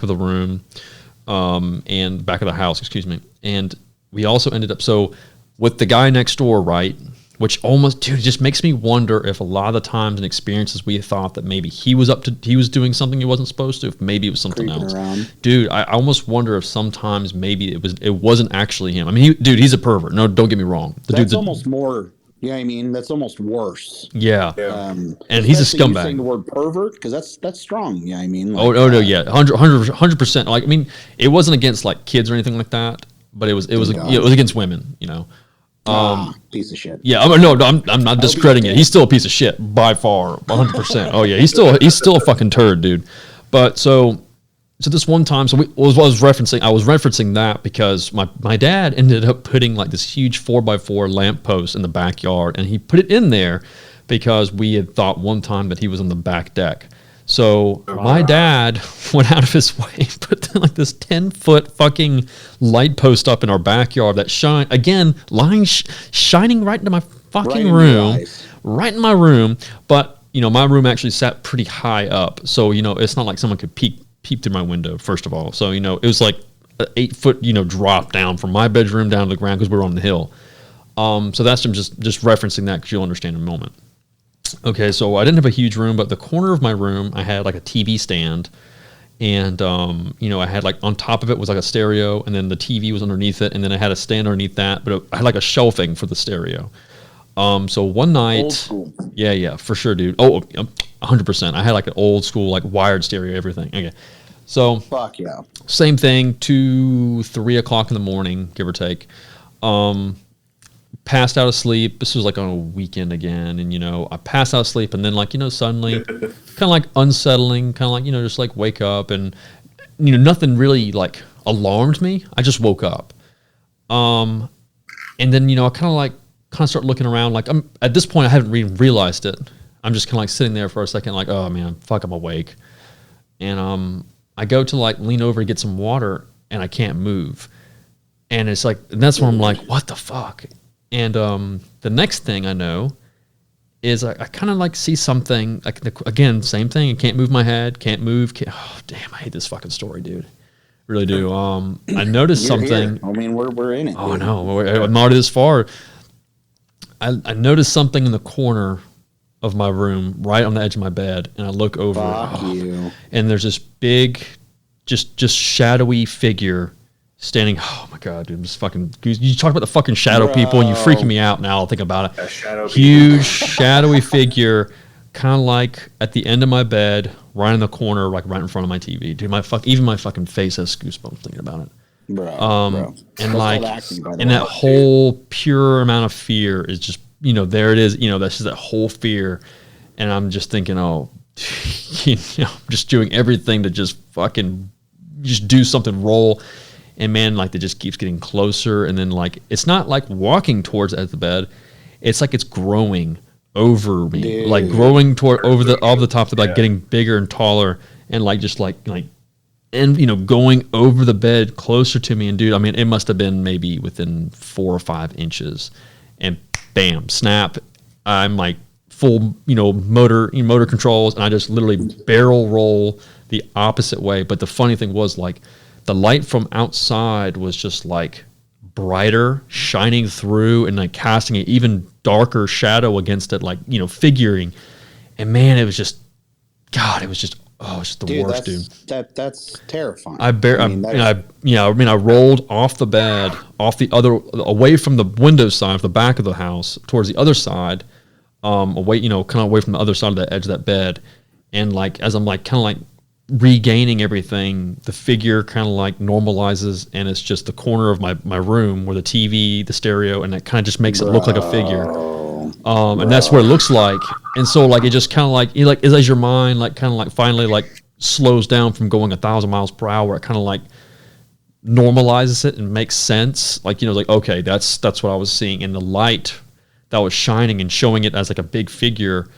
of the room, and back of the house, excuse me. And we also ended up with the guy next door, right? Which almost, dude, it just makes me wonder if a lot of the times and experiences we thought that maybe he was doing something he wasn't supposed to, if maybe it was something creeping else. around. Dude, I almost wonder if sometimes maybe it wasn't actually him. I mean, he's a pervert. No, don't get me wrong. That's almost more. Yeah, I mean that's almost worse. Yeah. And he's a Especially you scumbag. saying the word pervert, because that's strong. Yeah, I mean. Like, Oh no, yeah, 100%. Like, I mean, it wasn't against like kids or anything like that, but it was against women. Piece of shit. Yeah, I'm not discrediting it. He's still a piece of shit by far, 100%. Oh yeah, he's still a fucking turd, dude. But so this one time, I was referencing that because my dad ended up putting like this huge 4x4 lamppost in the backyard, and he put it in there because we had thought one time that he was on the back deck. So my dad went out of his way and put like this 10-foot fucking light post up in our backyard that shining right into my fucking room, right in my room. But my room actually sat pretty high up, so it's not like someone could peek through my window. First of all, so it was like an 8-foot drop down from my bedroom down to the ground because we were on the hill. So that's just referencing that because you'll understand in a moment. Okay, so I didn't have a huge room, but the corner of my room, I had like a TV stand, and I had like on top of it was like a stereo, and then the TV was underneath it, and then I had a stand underneath that, but I had like a shelving for the stereo. So one night, Old school. yeah, for sure, dude. Oh, 100%. I had like an old school, like wired stereo, everything. Okay, so Fuck yeah. same thing, 2-3 o'clock in the morning, give or take. Passed out of sleep. This was like on a weekend again, and I passed out of sleep, and then like suddenly, kind of like unsettling, kind of like just like wake up, and nothing really like alarmed me. I just woke up, and then I kind of start looking around. Like I'm at this point, I haven't even realized it. I'm just kind of like sitting there for a second, like, oh man, fuck, I'm awake, and I go to like lean over to get some water, and I can't move, and it's like, and that's when I'm like, what the fuck. And the next thing I know is I kind of like see something, like again, same thing. I can't move my head, can't move. Oh, damn, I hate this fucking story, dude. Really do. I noticed something. Here. I mean, we're in it. Oh, no, I'm already this far. I noticed something in the corner of my room, right on the edge of my bed, and I look over. And there's this big, just shadowy figure standing. Oh my god, dude, this fucking. You talk about the fucking shadow people, and you're freaking me out now. I'll think about it. Huge shadowy figure, kind of like at the end of my bed, right in the corner, like right in front of my TV. Dude, even my fucking face has goosebumps thinking about it. Bro. And like, and that whole pure amount of fear is just, there it is. That's just that whole fear, and I'm just thinking, oh, I'm just doing everything to just fucking just do something, roll, and man, like it just keeps getting closer, and then like it's not like walking towards the edge of the bed, it's like it's growing over me, Dude. like growing toward over the top, like getting bigger and taller, and like just like and you know, going over the bed closer to me. And dude, I mean, it must have been maybe within 4 or 5 inches, and bam, snap, I'm like full, you know, motor controls, and I just literally barrel roll the opposite way. But the funny thing was, like, the light from outside was just like brighter, shining through, and like casting an even darker shadow against it, like, you know, figuring. And man, it was just, God, it was just, oh, it's just the worst, dude. That's terrifying. I rolled off the bed, away from the window side of the back of the house, towards the other side, away, you know, kind of away from the other side of the edge of that bed. And like, as I'm like, kind of like regaining everything, the figure kind of like normalizes, and it's just the corner of my room where the TV, the stereo, and it kind of just makes it look like a figure. And that's what it looks like. And so like it just kind of like, as your mind like kind of like finally like slows down from going 1,000 miles per hour, it kind of like normalizes it and makes sense. Like, you know, like, okay, that's what I was seeing. And the light that was shining and showing it as like a big figure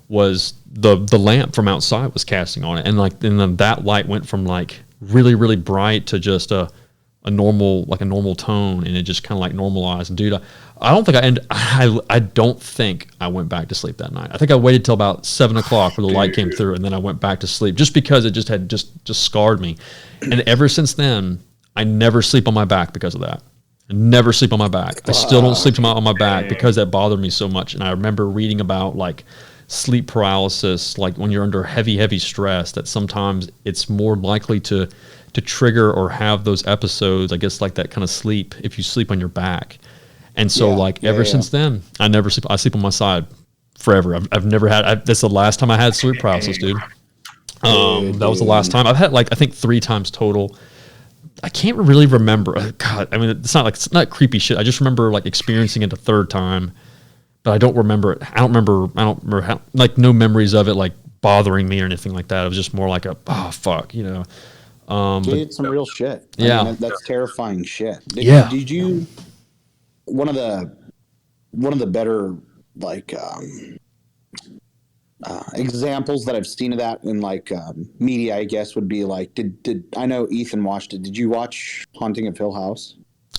was the lamp from outside was casting on it. And like, and then that light went from like really, really bright to just a normal tone, and it just kind of like normalized. And dude, I don't think I don't think I went back to sleep that night. I think I waited till about 7 o'clock where the light came through, and then I went back to sleep just because it just had just scarred me. And ever since then, I never sleep on my back because of that. I never sleep on my back. I still don't sleep on my back because that bothered me so much. And I remember reading about like sleep paralysis, like when you're under heavy stress, that sometimes it's more likely to trigger or have those episodes, I guess, like that kind of sleep if you sleep on your back. And so ever since then, I never sleep. I sleep on my side forever. I've never had, that's the last time I had sleep paralysis, dude. That was the last time. I've had like, I think 3 times total. I can't really remember. God, I mean, it's not creepy shit. I just remember like experiencing it a 3rd time, but I don't remember it. I don't remember how, like, no memories of it like bothering me or anything like that. It was just more like a, oh fuck, you know. Dude, it's some real shit. Yeah. I mean, that's terrifying shit. Did you, one of the better like examples that I've seen of that in like media, I guess, would be like, did I know Ethan watched it? Did you watch Haunting of Hill House?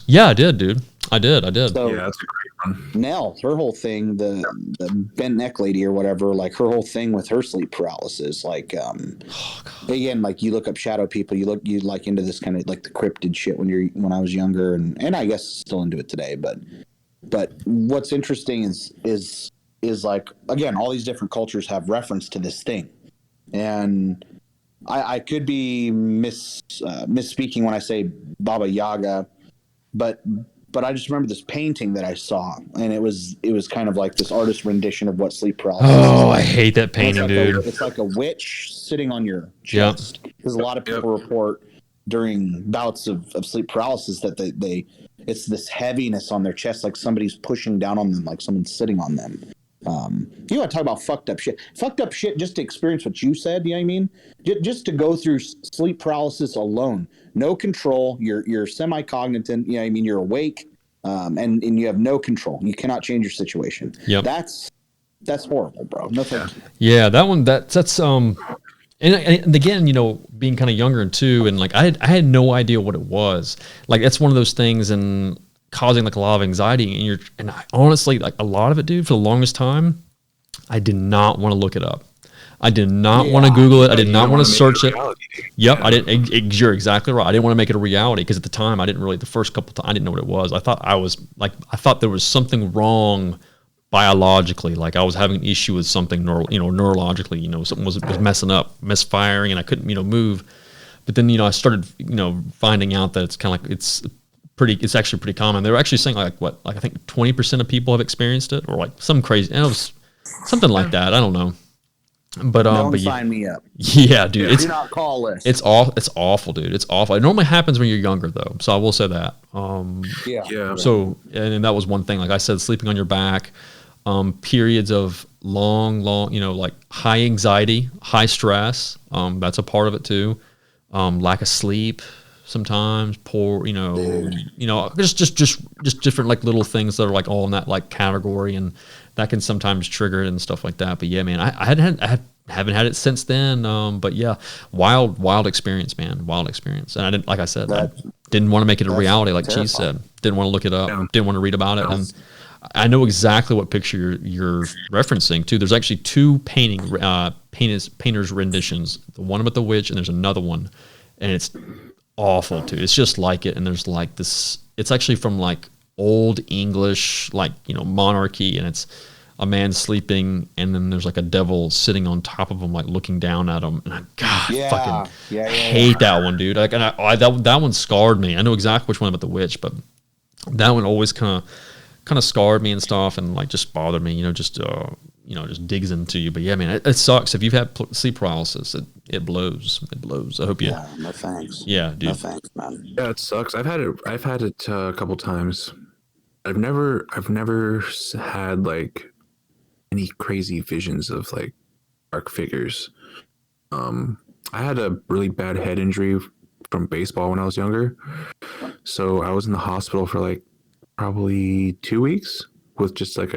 Yeah, I did, dude. I did. So, yeah, that's a great one. Nell, her whole thing, the bent neck lady or whatever, like her whole thing with her sleep paralysis, like again, like you look up shadow people, you like into this kind of like the cryptid shit when I was younger, and I guess still into it today, but what's interesting is like, again, all these different cultures have reference to this thing, and I could be misspeaking when I say Baba Yaga, but I just remember this painting that I saw, and it was kind of like this artist rendition of what sleep paralysis is. Oh, I hate that painting, like dude. It's like a witch sitting on your chest. Because a lot of people report during bouts of sleep paralysis that they it's this heaviness on their chest, like somebody's pushing down on them, like someone's sitting on them. You want to talk about fucked up shit? Fucked up shit just to experience what you said, you know what I mean? Just to go through sleep paralysis alone. No control. You're semi-cognizant, you know what I mean? You're awake, and you have no control. You cannot change your situation. Yep. That's horrible, bro. No thank you. Yeah, that one, that's and again, you know, being kind of younger and too, and like I had no idea what it was. Like that's one of those things, and causing like a lot of anxiety, and I honestly, like a lot of it, dude, for the longest time, I did not want to look it up. I did not want to Google it. I did not want to search it. Yep, I didn't. You're exactly right. I didn't want to make it a reality because at the time I didn't really. The first couple times I didn't know what it was. I thought there was something wrong biologically. Like I was having an issue with something neurologically. You know, something was messing up, misfiring, and I couldn't move. But then I started finding out that it's kind of like it's actually pretty common. They were actually saying like I think 20% of people have experienced it, or like some crazy. And it was something like that. I don't know. But don't sign me up. Yeah, dude. Do not call list. It's awful, dude. It's awful. It normally happens when you're younger, though. So I will say that. Yeah. So and that was one thing. Like I said, sleeping on your back, periods of long, like high anxiety, high stress. That's a part of it too. lack of sleep sometimes, poor, just different like little things that are like all in that like category, and that can sometimes trigger it and stuff like that. But yeah, man, I haven't had it since then. But yeah, wild experience, man, wild experience. And I didn't, like I said, I didn't want to make it a reality, like Cheese said. Didn't want to look it up. Didn't want to read about it. And I know exactly what picture you're referencing too. There's actually two painters renditions. The one about the witch, and there's another one, and it's awful too. It's just like it, and there's like this. It's actually from like old English, like monarchy, and it's a man sleeping, and then there's like a devil sitting on top of him, like looking down at him. And I hate that one, dude. Like, and that one scarred me. I know exactly which one about the witch, but that one always kind of scarred me and stuff, and like just bothered me. Just digs into you. But yeah, man, it sucks if you've had sleep paralysis. It blows. It blows. I hope you. Yeah, no thanks. Yeah, dude. No thanks, man. Yeah, it sucks. I've had it a couple times. I've never had like any crazy visions of like dark figures. I had a really bad head injury from baseball when I was younger, so I was in the hospital for like probably 2 weeks with just like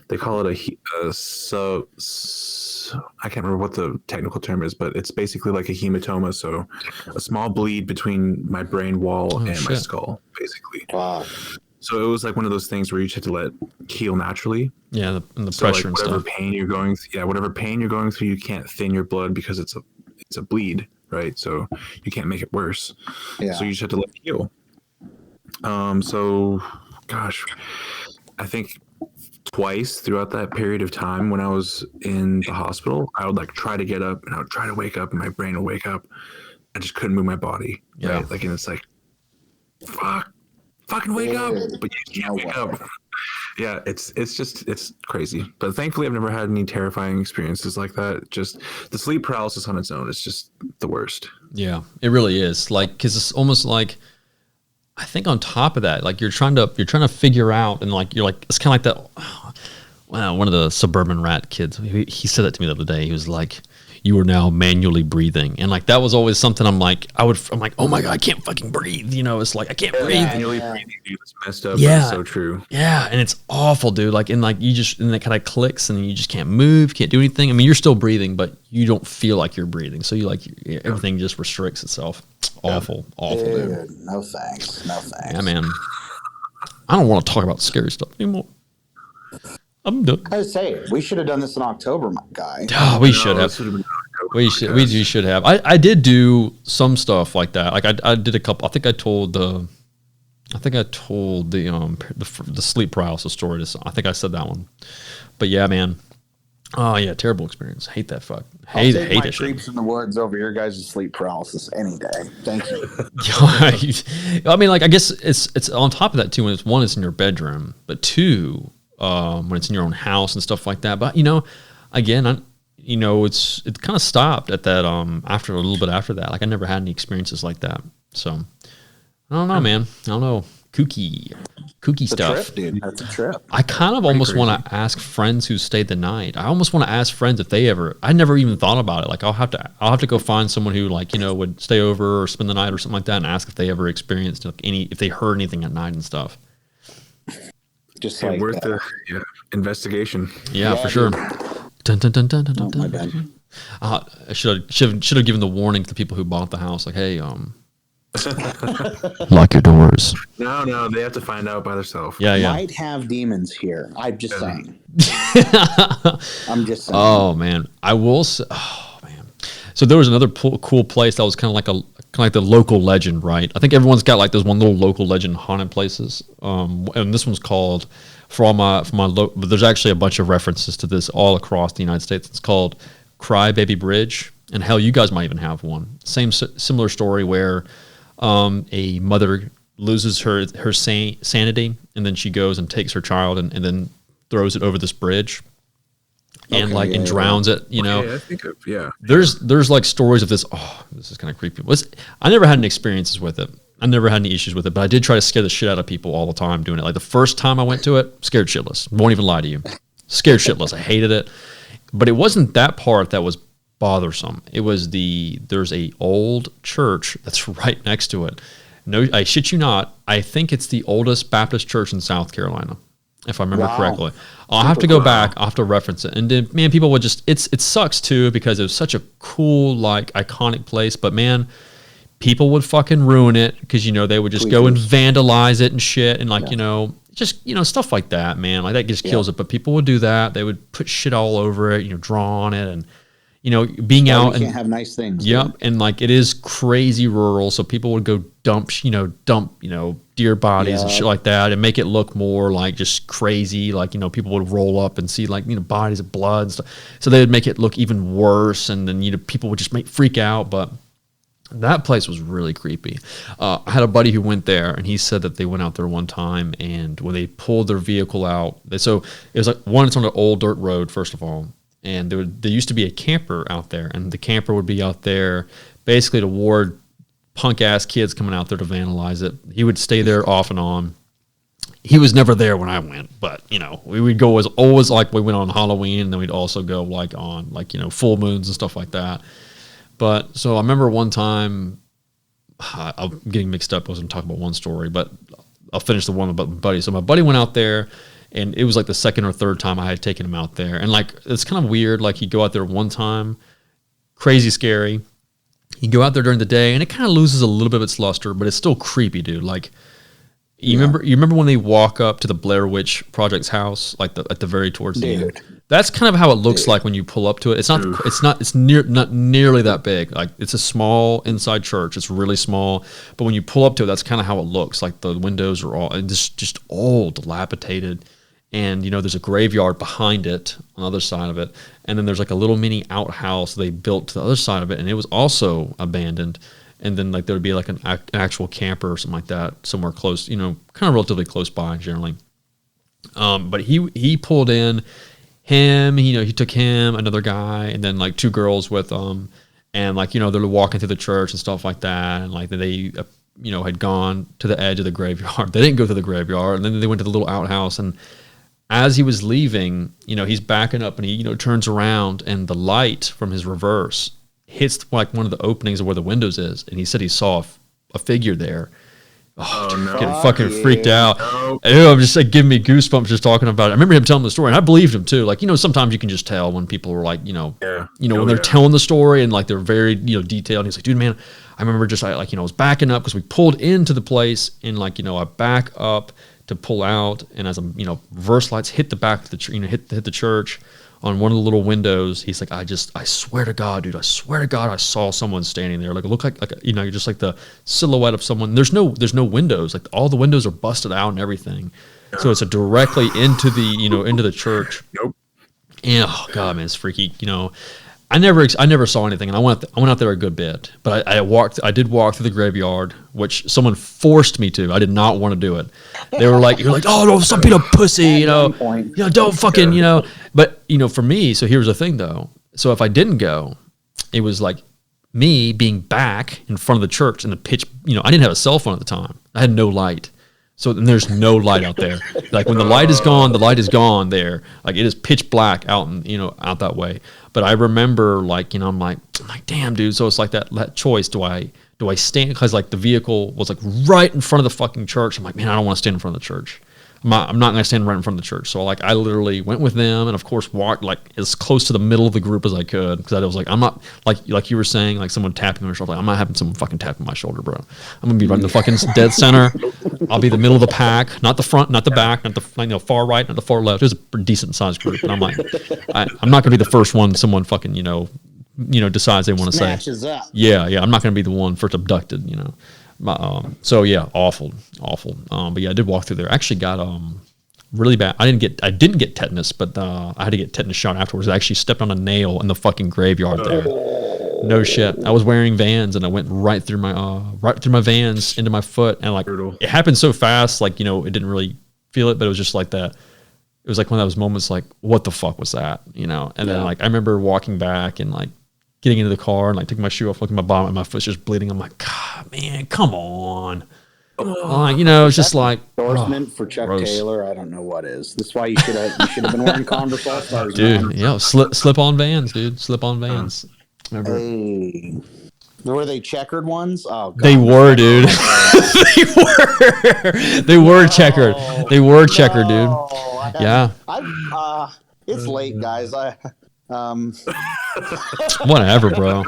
they call it I can't remember what the technical term is, but it's basically like a hematoma, so a small bleed between my brain wall and my skull, basically. Wow. So it was like one of those things where you just had to let it heal naturally. Yeah, the So pressure like and whatever stuff. pain you're going through, whatever pain you're going through, you can't thin your blood because it's a bleed, right? So you can't make it worse. Yeah. So you just have to let it heal. So gosh, I think twice throughout that period of time when I was in the hospital, I would like try to get up and I would try to wake up and my brain would wake up. I just couldn't move my body. Yeah. Right? Like, and it's like, fucking wake up, but you can't wake up. Yeah, it's crazy. But thankfully I've never had any terrifying experiences like that. Just the sleep paralysis on its own is just the worst. Yeah, it really is. Like, because it's almost like, I think on top of that, like you're trying to figure out, and like you're like, it's kind of like that. Wow, one of the suburban rat kids, he said that to me the other day. He was like, "You are now manually breathing," and like that was always something. I'm like, oh my god, I can't fucking breathe. It's like I can't breathe. Manually breathing, dude, it's messed up. Yeah, but it's so true. Yeah, and it's awful, dude. Like, and like and it kind of clicks, and you just can't move, can't do anything. I mean, you're still breathing, but you don't feel like you're breathing. So everything just restricts itself. Awful, dude. No thanks. Yeah, man. I don't want to talk about scary stuff anymore. I'm done. I was saying, we should have done this in October, my guy. Oh, we should have. We should have. I did do some stuff like that. Like I did a couple. I think I told the sleep paralysis story. I think I said that one. But yeah, man. Oh yeah, terrible experience. Hate that fuck. Hate my that shit. creeps in the woods over your guys' sleep paralysis any day. Thank you. I mean, like, I guess it's on top of that too. When it's in your bedroom, but two, when it's in your own house and stuff like that. But again, it kind of stopped at that. After a little bit after that, like I never had any experiences like that. So I don't know, man. I don't know. Kooky stuff. Trip, dude. That's a trip. I kind of almost want to ask friends who stayed the night. I almost want to ask friends if they ever. I never even thought about it. Like I'll have to go find someone who would stay over or spend the night or something like that, and ask if they ever experienced if they heard anything at night and stuff. Just like worth the investigation. Yeah, for sure. Dun, dun, dun, dun, dun, Oh, dun, my dun. bad. I should have given the warning to the people who bought the house. Like, hey, lock your doors. No, they have to find out by themselves. Yeah. Might have demons here. I'm just saying. I'm just saying. Oh man, I will say. Oh man. So there was another cool place that was kind of like the local legend, right? I think everyone's got like those one little local legend haunted places. And this one's called but there's actually a bunch of references to this all across the United States. It's called Crybaby Bridge, and hell, you guys might even have one. Similar story where a mother loses her sanity, and then she goes and takes her child and then throws it over this bridge. And and drowns it, I think There's like stories of this. Oh, this is kind of creepy. I never had any experiences with it. I never had any issues with it, but I did try to scare the shit out of people all the time doing it. Like the first time I went to it, scared shitless. Won't even lie to you. Scared shitless. I hated it. But it wasn't that part that was bothersome. It was there's a old church that's right next to it. No, I shit you not. I think it's the oldest Baptist church in South Carolina, if I remember correctly. I'll have to go back. I'll have to reference it. And then, man, people would just, it sucks too, because it was such a cool, like, iconic place. But man, people would fucking ruin it because, they would just go and vandalize it and shit. And like, just, stuff like that, man. Like that just kills it. But people would do that. They would put shit all over it, draw on it. And, being out and and have nice things. Yep. Dude. And like, it is crazy rural. So people would go dump, deer bodies and shit like that and make it look more like just crazy. Like, people would roll up and see like, bodies of blood and stuff. So they would make it look even worse. And then, people would just freak out. But that place was really creepy. I had a buddy who went there, and he said that they went out there one time, and when they pulled their vehicle out, so it was like, one, it's on an old dirt road, first of all. And there used to be a camper out there, and the camper would be out there basically to ward punk-ass kids coming out there to vandalize it. He would stay there off and on. He was never there when I went, but, we would go as always, like, we went on Halloween, and then we'd also go, like, on, like, full moons and stuff like that. But, so I remember one time, I'm getting mixed up. I was going to talk about one story, but I'll finish the one about my buddy. So my buddy went out there, and it was like the second or third time I had taken him out there. And like, it's kind of weird. Like, he'd go out there one time, crazy scary. He'd go out there during the day, and it kind of loses a little bit of its luster, but it's still creepy, dude. Like, you remember when they walk up to the Blair Witch Project's house, like at the very towards the end? That's kind of how it looks like when you pull up to it. It's not nearly that big. Like, it's a small inside church. It's really small, but when you pull up to it, that's kind of how it looks. Like, the windows are all just old, dilapidated. And, there's a graveyard behind it on the other side of it. And then there's like a little mini outhouse they built to the other side of it. And it was also abandoned. And then like there would be like an actual camper or something like that somewhere close, kind of relatively close by generally. But he pulled in him, he took him, another guy, and then like two girls with him. And like, they're walking through the church and stuff like that. And like they, had gone to the edge of the graveyard. They didn't go to the graveyard. And then they went to the little outhouse, and as he was leaving, he's backing up, and he, turns around, and the light from his reverse hits like one of the openings of where the windows is. And he said he saw a figure there. Oh no. Getting fucking freaked out. No. I'm just like, giving me goosebumps just talking about it. I remember him telling the story, and I believed him too. Like, sometimes you can just tell when people are like, when they're telling the story and like they're very, detailed. And he's like, dude, man, I remember just I was backing up because we pulled into the place, and like, I back up to pull out, and as I'm, reverse lights hit the back of the, hit the church on one of the little windows. He's like, I swear to God, dude, I saw someone standing there. Like, it looked like just like the silhouette of someone. There's no windows. Like, all the windows are busted out and everything. So it's directly into the, into the church. Nope. And oh God, man, it's freaky. I never saw anything, and I went out there a good bit, but I did walk through the graveyard, which someone forced me to. I did not want to do it. They were like, "You're like, oh no, stop being a pussy, don't fucking, But for me, so here's the thing though. So if I didn't go, it was like me being back in front of the church in the pitch. I didn't have a cell phone at the time. I had no light. So then there's no light out there. Like, when the light is gone, the light is gone there. Like, it is pitch black out out that way. But I remember, like, I'm like, damn, dude. So it's like that choice. Do I stand? Because like the vehicle was like right in front of the fucking church. I'm like, man, I don't want to stand in front of the church. I'm not going to stand right in front of the church. So like, I literally went with them, and of course walked like as close to the middle of the group as I could, because I was like, I'm not like you were saying, like someone tapping me on the shoulder. Like, I'm not having someone fucking tapping my shoulder, bro. I'm gonna be right in the fucking dead center. I'll be the middle of the pack, not the front, not the back, not the far right, not the far left. It was a decent sized group, and I'm like, I'm not gonna be the first one someone fucking decides they want to say. Up. Yeah. I'm not gonna be the one first abducted. So yeah, awful. But yeah, I did walk through there. I actually got really bad. I didn't get tetanus, but I had to get tetanus shot afterwards. I actually stepped on a nail in the fucking graveyard there. No shit. I was wearing Vans, and I went right through my Vans into my foot, and like brutal. It happened so fast, like it didn't really feel it, but it was just like that. It was like one of those moments, like, what the fuck was that, And then like I remember walking back and like getting into the car and like taking my shoe off, looking at my bottom, and my foot's just bleeding. I'm like, God, man, come on. It's just like endorsement for Chuck gross. Taylor. I don't know what is. That's why you should have been wearing Converse All Stars, dude. man. Yeah, slip on Vans, dude. Slip on Vans. Remember? Hey. Were they checkered ones? Oh, God. They were, dude. They were checkered. They were checkered, dude. Yeah. It's late, guys. Whatever, bro.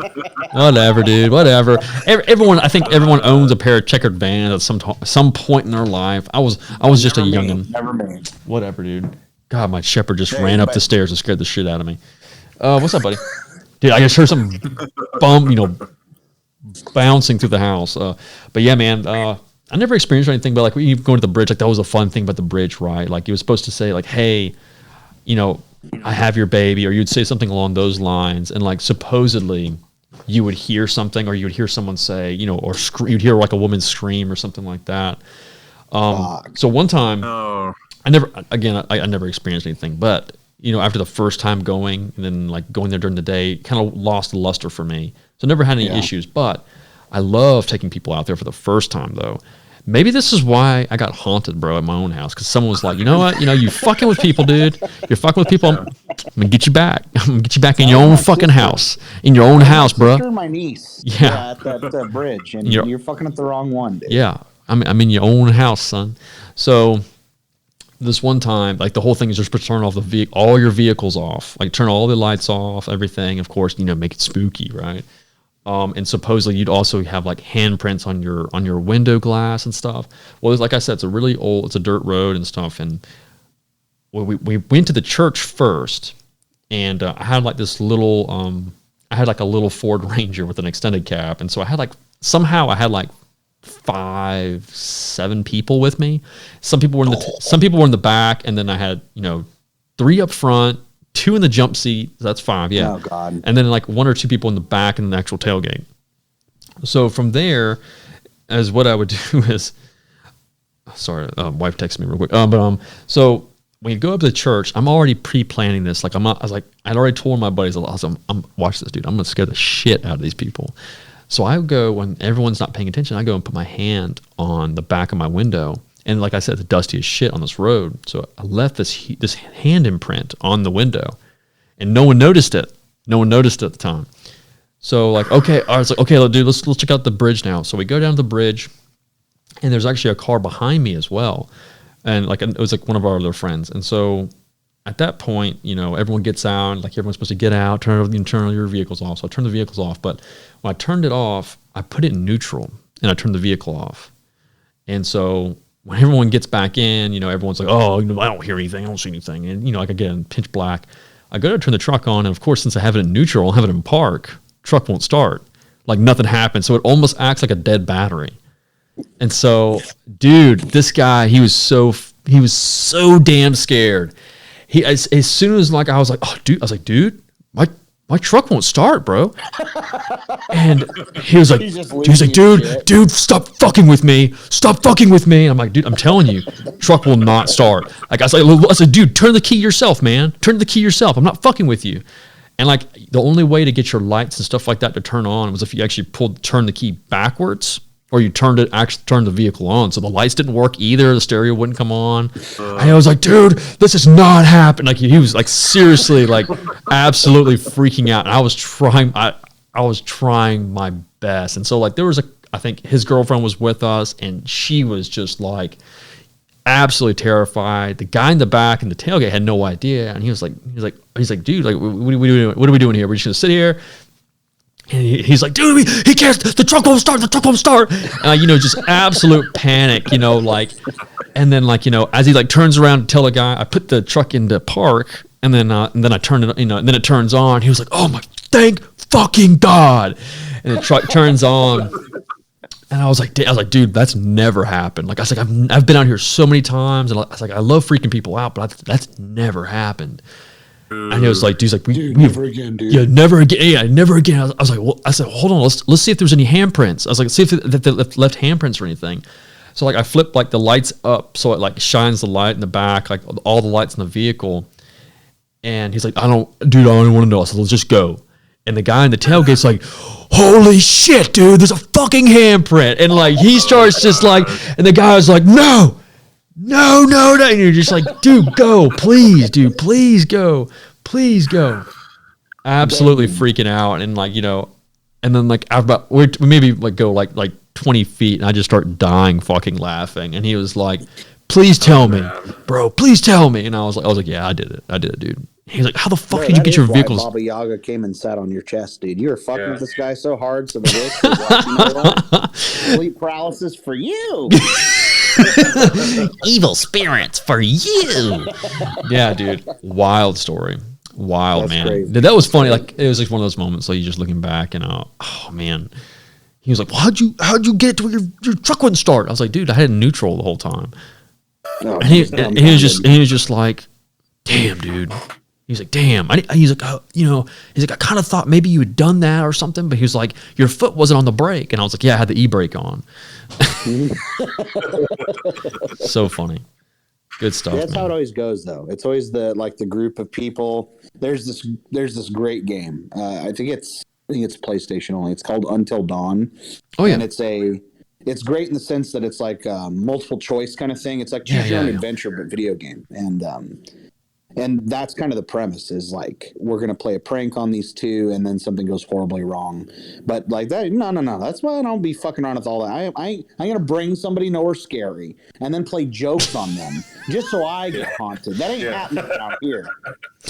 Whatever, dude. Whatever. I think everyone owns a pair of checkered Vans at some point in their life. I was just a youngin'. Never made. Whatever, dude. God, my shepherd just ran up the stairs and scared the shit out of me. What's up, buddy? Dude, I just heard some bouncing through the house. But yeah, man. I never experienced anything, but like when you go to the bridge, like that was a fun thing about the bridge, right? Like you was supposed to say, like, hey, I have your baby, or you'd say something along those lines, and like supposedly you would hear something, or you would hear someone say, or you'd hear like a woman scream or something like that. So one time, I never experienced anything, but after the first time going, and then like going there during the day, kind of lost the luster for me. So never had any issues, but I love taking people out there for the first time though. Maybe this is why I got haunted, bro, at my own house. Because someone was like, you know what? You fucking with people, dude. You're fucking with people. I'm going to get you back. I'm going to get you back in your own fucking house. In your own house, bro. My niece. Yeah. At that bridge. And you're fucking at the wrong one, dude. Yeah. I'm in your own house, son. So this one time, like the whole thing is just to turn off all your vehicles off. Like turn all the lights off, everything. Of course, make it spooky, right? And supposedly you'd also have like handprints on your window glass and stuff. Well, like I said, it's a dirt road and stuff. And we went to the church first, and I had like this little, a little Ford Ranger with an extended cab. And so I had like 5-7 people with me. Some people were in the back, and then I had, 3 up front, 2 in the jump seat. That's 5, yeah. Oh, God. And then like 1 or 2 people in the back in the actual tailgate. So from there, as what I would do is, sorry, wife texted me real quick. So when you go up to the church, I'm already pre-planning this. Like I'd already told my buddies, I'm watch this, dude. I'm gonna scare the shit out of these people. So I would go when everyone's not paying attention. I go and put my hand on the back of my window. And like I said, the dusty as shit on this road. So I left this hand imprint on the window, and no one noticed it. No one noticed it at the time. So like, okay, I was like, okay, dude, let's check out the bridge now. So we go down to the bridge, and there's actually a car behind me as well, and like it was like one of our other friends. And so at that point, everyone gets out. Like everyone's supposed to get out, turn your vehicles off. So I turned the vehicles off, but when I turned it off, I put it in neutral, and I turned the vehicle off. And so when everyone gets back in, everyone's like, oh, I don't hear anything. I don't see anything. And, like, again, pitch black. I go to turn the truck on, and, of course, since I have it in neutral, I have it in park, truck won't start. Like, nothing happens. So it almost acts like a dead battery. And so, dude, this guy, he was so damn scared. As soon as, like, I was like, dude, my truck won't start, bro. And he was like, dude, stop fucking with me. Stop fucking with me. And I'm like, dude, I'm telling you, truck will not start. Like I said, dude, turn the key yourself, man. Turn the key yourself. I'm not fucking with you. And like the only way to get your lights and stuff like that to turn on was if you actually turn the key backwards, or you turned the vehicle on. So the lights didn't work either. The stereo wouldn't come on. And I was like, dude, this is not happening. Like he was like seriously like absolutely freaking out. And I was trying my best. And so like there was I think his girlfriend was with us, and she was just like absolutely terrified. The guy in the back in the tailgate had no idea. And he's like, dude, like what are we doing here? We're just gonna sit here. And he's like, dude, he can't, the truck won't start. Just absolute panic, like, and then like, as he like turns around to tell the guy, I put the truck into park, and then I turn it, and then it turns on. He was like, oh my, thank fucking God. And the truck turns on, and I was like, dude, that's never happened. Like I was like, I've been out here so many times, and I was like, I love freaking people out, but that's never happened. And he was like, never again, dude. Yeah, never again. Yeah, never again. I was like, well, I said, hold on, let's see if there's any handprints. I was like, see if they left handprints or anything. So like I flipped like the lights up so it like shines the light in the back, like all the lights in the vehicle. And he's like, I don't want to know. So let's just go. And the guy in the tailgate's like, holy shit, dude, there's a fucking handprint. And like he starts just like, and the guy's like, no. And you're just like, dude, go, please, dude, please go. absolutely freaking out, and like, you know, and then like about we maybe like go like 20 feet, and I just start dying fucking laughing, and he was like, "Please tell me, bro, please tell me," and I was like, "Yeah, I did it, dude." He's like, "How the fuck did you get your vehicles?" Baba Yaga came and sat on your chest, dude. You were fucking with this guy so hard, so the witch was like, you know what? Sleep paralysis for you. Evil spirits for you. Yeah, dude, wild story. Wild, That's man. crazy. That was funny. Like, it was like one of those moments, like, you just looking back and oh man, he was like, well, how'd you get to where your truck wouldn't start? I was like, dude, I had neutral the whole time. No, And he was just like, damn, dude. He's like, damn. He's like, he's like, I kind of thought maybe you had done that or something, but he was like, your foot wasn't on the brake, and I was like, yeah, I had the e-brake on. So funny. Good stuff. That's man. how it always goes, though. It's always the group of people. There's this great game. I think it's PlayStation only. It's called Until Dawn. Oh yeah. And it's great in the sense that it's like multiple choice kind of thing. It's like choose your own adventure, but video game. And that's kind of the premise is like, we're going to play a prank on these two and then something goes horribly wrong. But like that, no. That's why I don't be fucking around with all that. I'm going to bring somebody nowhere scary and then play jokes on them just so I get haunted. That ain't happening around here.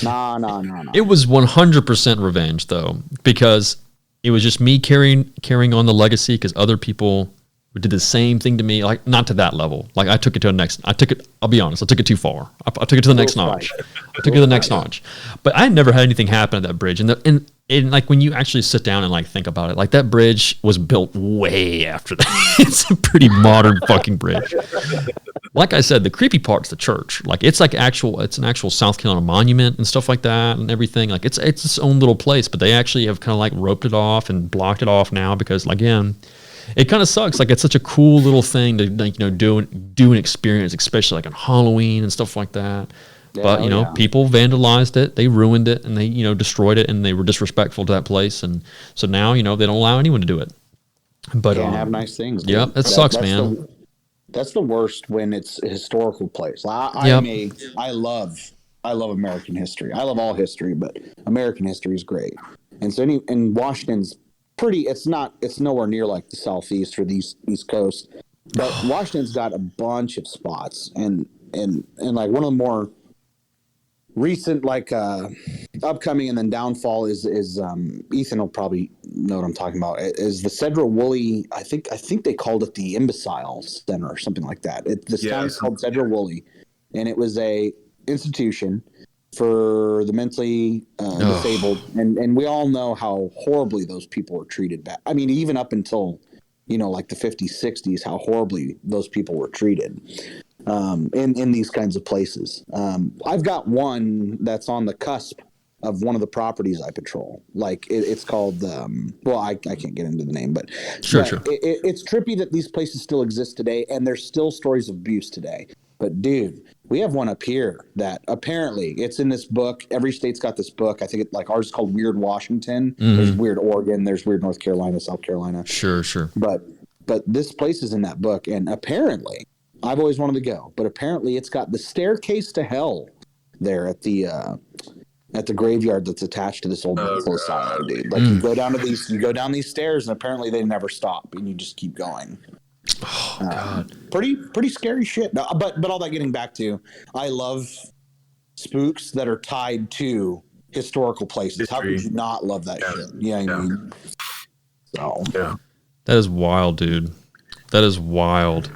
No. It was 100% revenge though, because it was just me carrying on the legacy because other people did the same thing to me, like not to that level. Like I took it to I'll be honest, I took it too far. I took it to the next notch. I took it to the next notch. But I had never had anything happen at that bridge. And like when you actually sit down and like think about it, like that bridge was built way after that. It's a pretty modern fucking bridge. Like I said, the creepy part's the church. Like it's an actual South Carolina monument and stuff like that and everything. Like it's its own little place, but they actually have kind of like roped it off and blocked it off now because again, it kind of sucks. Like it's such a cool little thing to like, do an experience, especially like on Halloween and stuff like that. Yeah, but people vandalized it, they ruined it, and they destroyed it, and they were disrespectful to that place, and so now they don't allow anyone to do it. But can't have nice things. Dude. Yeah, that sucks, man. That's the worst when it's a historical place. I love American history. I love all history, but American history is great. And so in Washington's it's nowhere near like the Southeast or the East Coast, but Washington's got a bunch of spots and like one of the more recent like upcoming and then downfall is Ethan will probably know what I'm talking about, is the Cedro Woolley. I think they called it the Imbecile Center or something like that. This town's called Cedro Woolley, and it was a institution for the mentally disabled, and we all know how horribly those people were treated back. I mean, even up until like the 50s, 60s, how horribly those people were treated in these kinds of places. I've got one that's on the cusp of one of the properties I patrol. Like it's called I can't get into the name, but sure. It's trippy that these places still exist today, and there's still stories of abuse today. But dude, we have one up here that apparently it's in this book. Every state's got this book. I think ours is called Weird Washington. Mm-hmm. There's Weird Oregon. There's Weird North Carolina, South Carolina. Sure. But this place is in that book, and apparently, I've always wanted to go. But apparently, it's got the staircase to hell there at the graveyard that's attached to this old medical asylum, dude. Like you go down these stairs, and apparently they never stop, and you just keep going. Oh God! Pretty scary shit. No, but all that getting back to, I love spooks that are tied to historical places. History. How could you not love that shit? Yeah, I mean, so that is wild, dude. That is wild.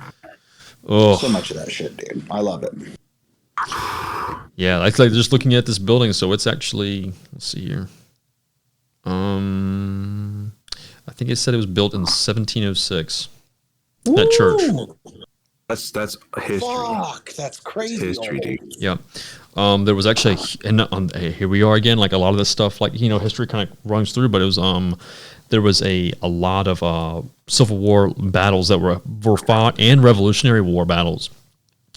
Oh, so much of that shit, dude. I love it. Yeah, like just looking at this building. So it's actually, let's see here. I think it said it was built in 1706. That church. That's history. Fuck, that's crazy. It's history, dude. Yeah. There was actually, here we are again. Like a lot of this stuff, like history kind of runs through. But it was there was a lot of Civil War battles that were fought, and Revolutionary War battles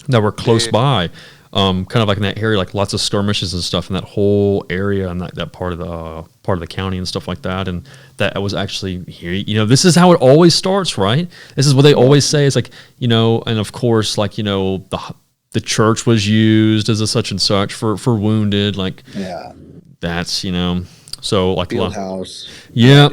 that were close by. Kind of like in that area, like lots of skirmishes and stuff in that whole area and that part of the county and stuff like that. And that was actually here. This is how it always starts, right? This is what they always say. Is like, and of course, like the church was used as a such and such for wounded. Like, yeah, that's So like Field house. yeah,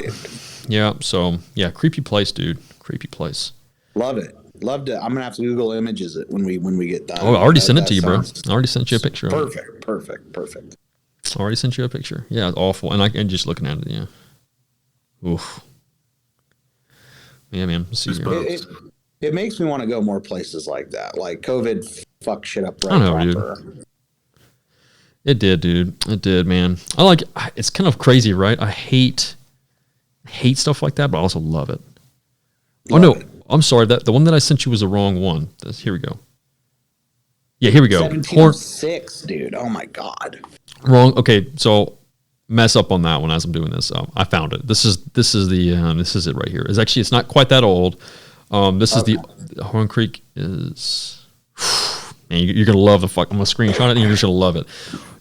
yeah. So yeah, creepy place, dude. Creepy place. Love it. Love to. I'm gonna have to Google images it when we get done. Oh, I already sent it That to you, bro. sounds I already sent you a picture. Of it. Perfect. I already sent you a picture. Yeah, it's awful. And just looking at it, yeah. Oof. Yeah, man. Let's see here. It makes me want to go more places like that. Like COVID fucked shit up right I know, proper. It did, dude. It did, man. It's kind of crazy, right? I hate stuff like that, but I also love it. Love it. I'm sorry. The one that I sent you was the wrong one. Here we go. Yeah, here we go. 1706, dude. Oh my god. Wrong. Okay, so mess up on that one as I'm doing this. I found it. This is it right here. It's not quite that old. This is the Horn Creek is. Man, you're gonna love the fuck. I'm gonna screenshot it, and you're just gonna love it.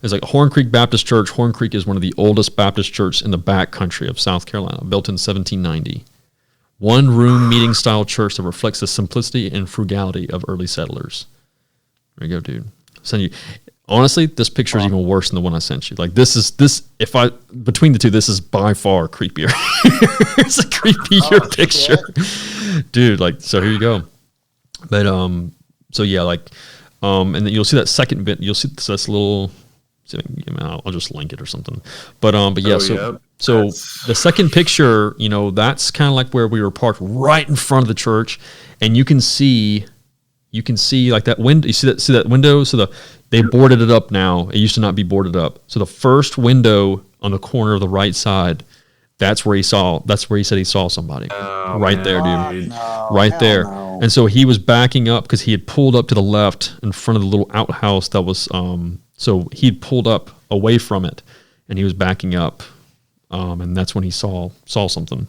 It's like Horn Creek Baptist Church. Horn Creek is one of the oldest Baptist churches in the back country of South Carolina, built in 1790. One-room meeting-style church that reflects the simplicity and frugality of early settlers. There you go, dude. Send you. Honestly, this picture is even worse than the one I sent you. Like between the two, this is by far creepier. It's a creepier picture, dude. Like, so here you go. But so yeah, like, and then you'll see that second bit. You'll see this little. I'll just link it or something. But yeah. So the second picture, that's kind of like where we were parked right in front of the church, and you can see like that window. You see that window. So they boarded it up now. It used to not be boarded up. So the first window on the corner of the right side, that's where he said he saw somebody. There, dude. No, right there. No. And so he was backing up because he had pulled up to the left in front of the little outhouse that was. So he'd pulled up away from it, and he was backing up. And that's when he saw something.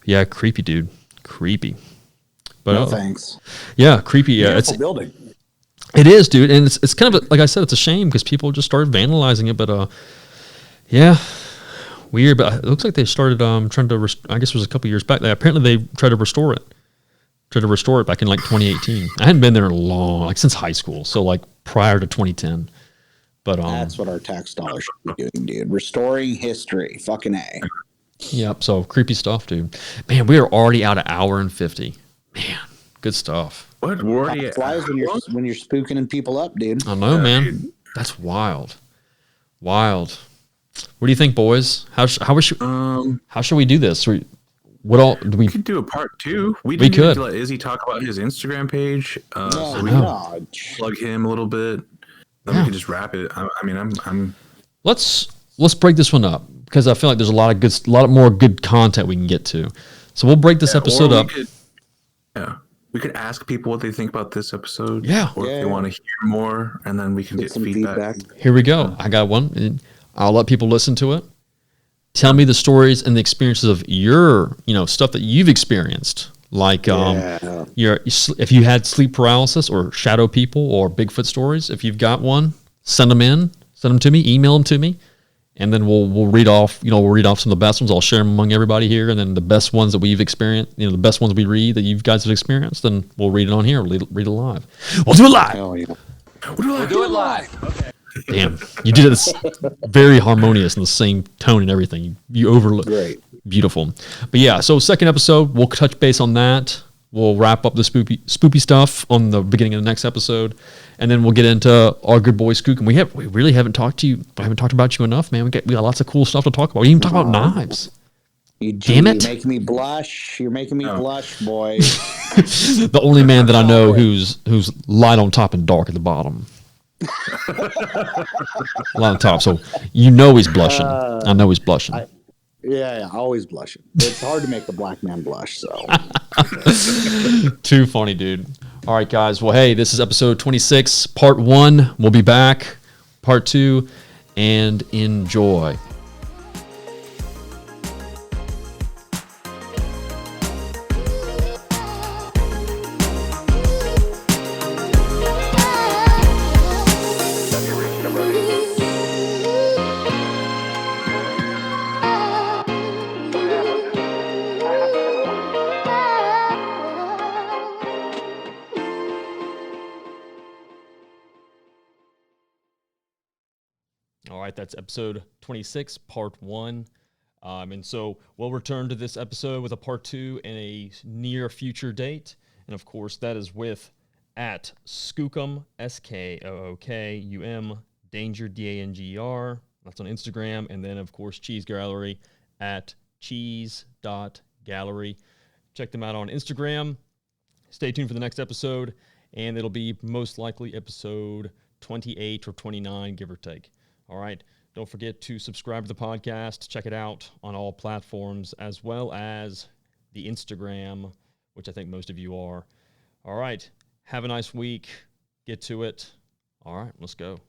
Yeah, creepy, dude. Creepy. But No thanks. yeah, creepy. Yeah, Beautiful building. it is, dude, and it's kind of like I said, it's a shame because people just started vandalizing it. But yeah, weird. But it looks like they started trying to. I guess it was a couple years back. Apparently they tried to restore it. Back in like 2018. I hadn't been there in a long, like since high school, so like prior to 2010. But that's what our tax dollars should be doing, dude. Restoring history. Fucking A. Yep. So creepy stuff, dude. Man, we are already out an hour and 50. Man, good stuff. What? We're already Flies when you're spooking people up, dude. I know, man. That's wild. Wild. What do you think, boys? How should we do this? What all do we? We could do a part 2. We could. Need to let Izzy talk about his Instagram page. So we can plug him a little bit. Then we can just wrap it. I'm. Let's break this one up because I feel like there's a lot more good content we can get to. So we'll break this episode up. We could ask people what they think about this episode. Yeah. Or if they want to hear more, and then we can get some feedback. Here we go. I got one. I'll let people listen to it. Tell me the stories and the experiences of your, stuff that you've experienced. Like if you had sleep paralysis or shadow people or Bigfoot stories, if you've got one, send them to me, email them to me, and then we'll read off, some of the best ones. I'll share them among everybody here, and then the best ones that we've experienced, the best ones we read that you guys have experienced, then we'll read it on here, read it live. We'll do it live. Hell yeah. We'll do it live. Okay. Damn, you did it very harmonious in the same tone and everything. You overlook. Great. Beautiful. But yeah, so second episode, we'll touch base on that. We'll wrap up the spoopy stuff on the beginning of the next episode, and then we'll get into our good boy Skookum. We really haven't talked to you. I haven't talked about you enough, man. We got lots of cool stuff to talk about. We didn't even talk about knives. Damn it! You're making me blush. You're making me blush, boy. The only man that I know who's light on top and dark at the bottom. Light on top, so he's blushing. I know he's blushing. Yeah, always blushing. It's hard to make a black man blush, so. Too funny, dude. All right, guys. Well, hey, this is episode 26, part 1. We'll be back, part 2, and enjoy. All right, that's episode 26, part 1. And so we'll return to this episode with a part 2 in a near future date. And of course, that is with at Skookum, Skookum, Danger, Danger. That's on Instagram. And then, of course, Cheese Gallery at cheese.gallery. Check them out on Instagram. Stay tuned for the next episode. And it'll be most likely episode 28 or 29, give or take. All right. Don't forget to subscribe to the podcast. Check it out on all platforms, as well as the Instagram, which I think most of you are. All right. Have a nice week. Get to it. All right. Let's go.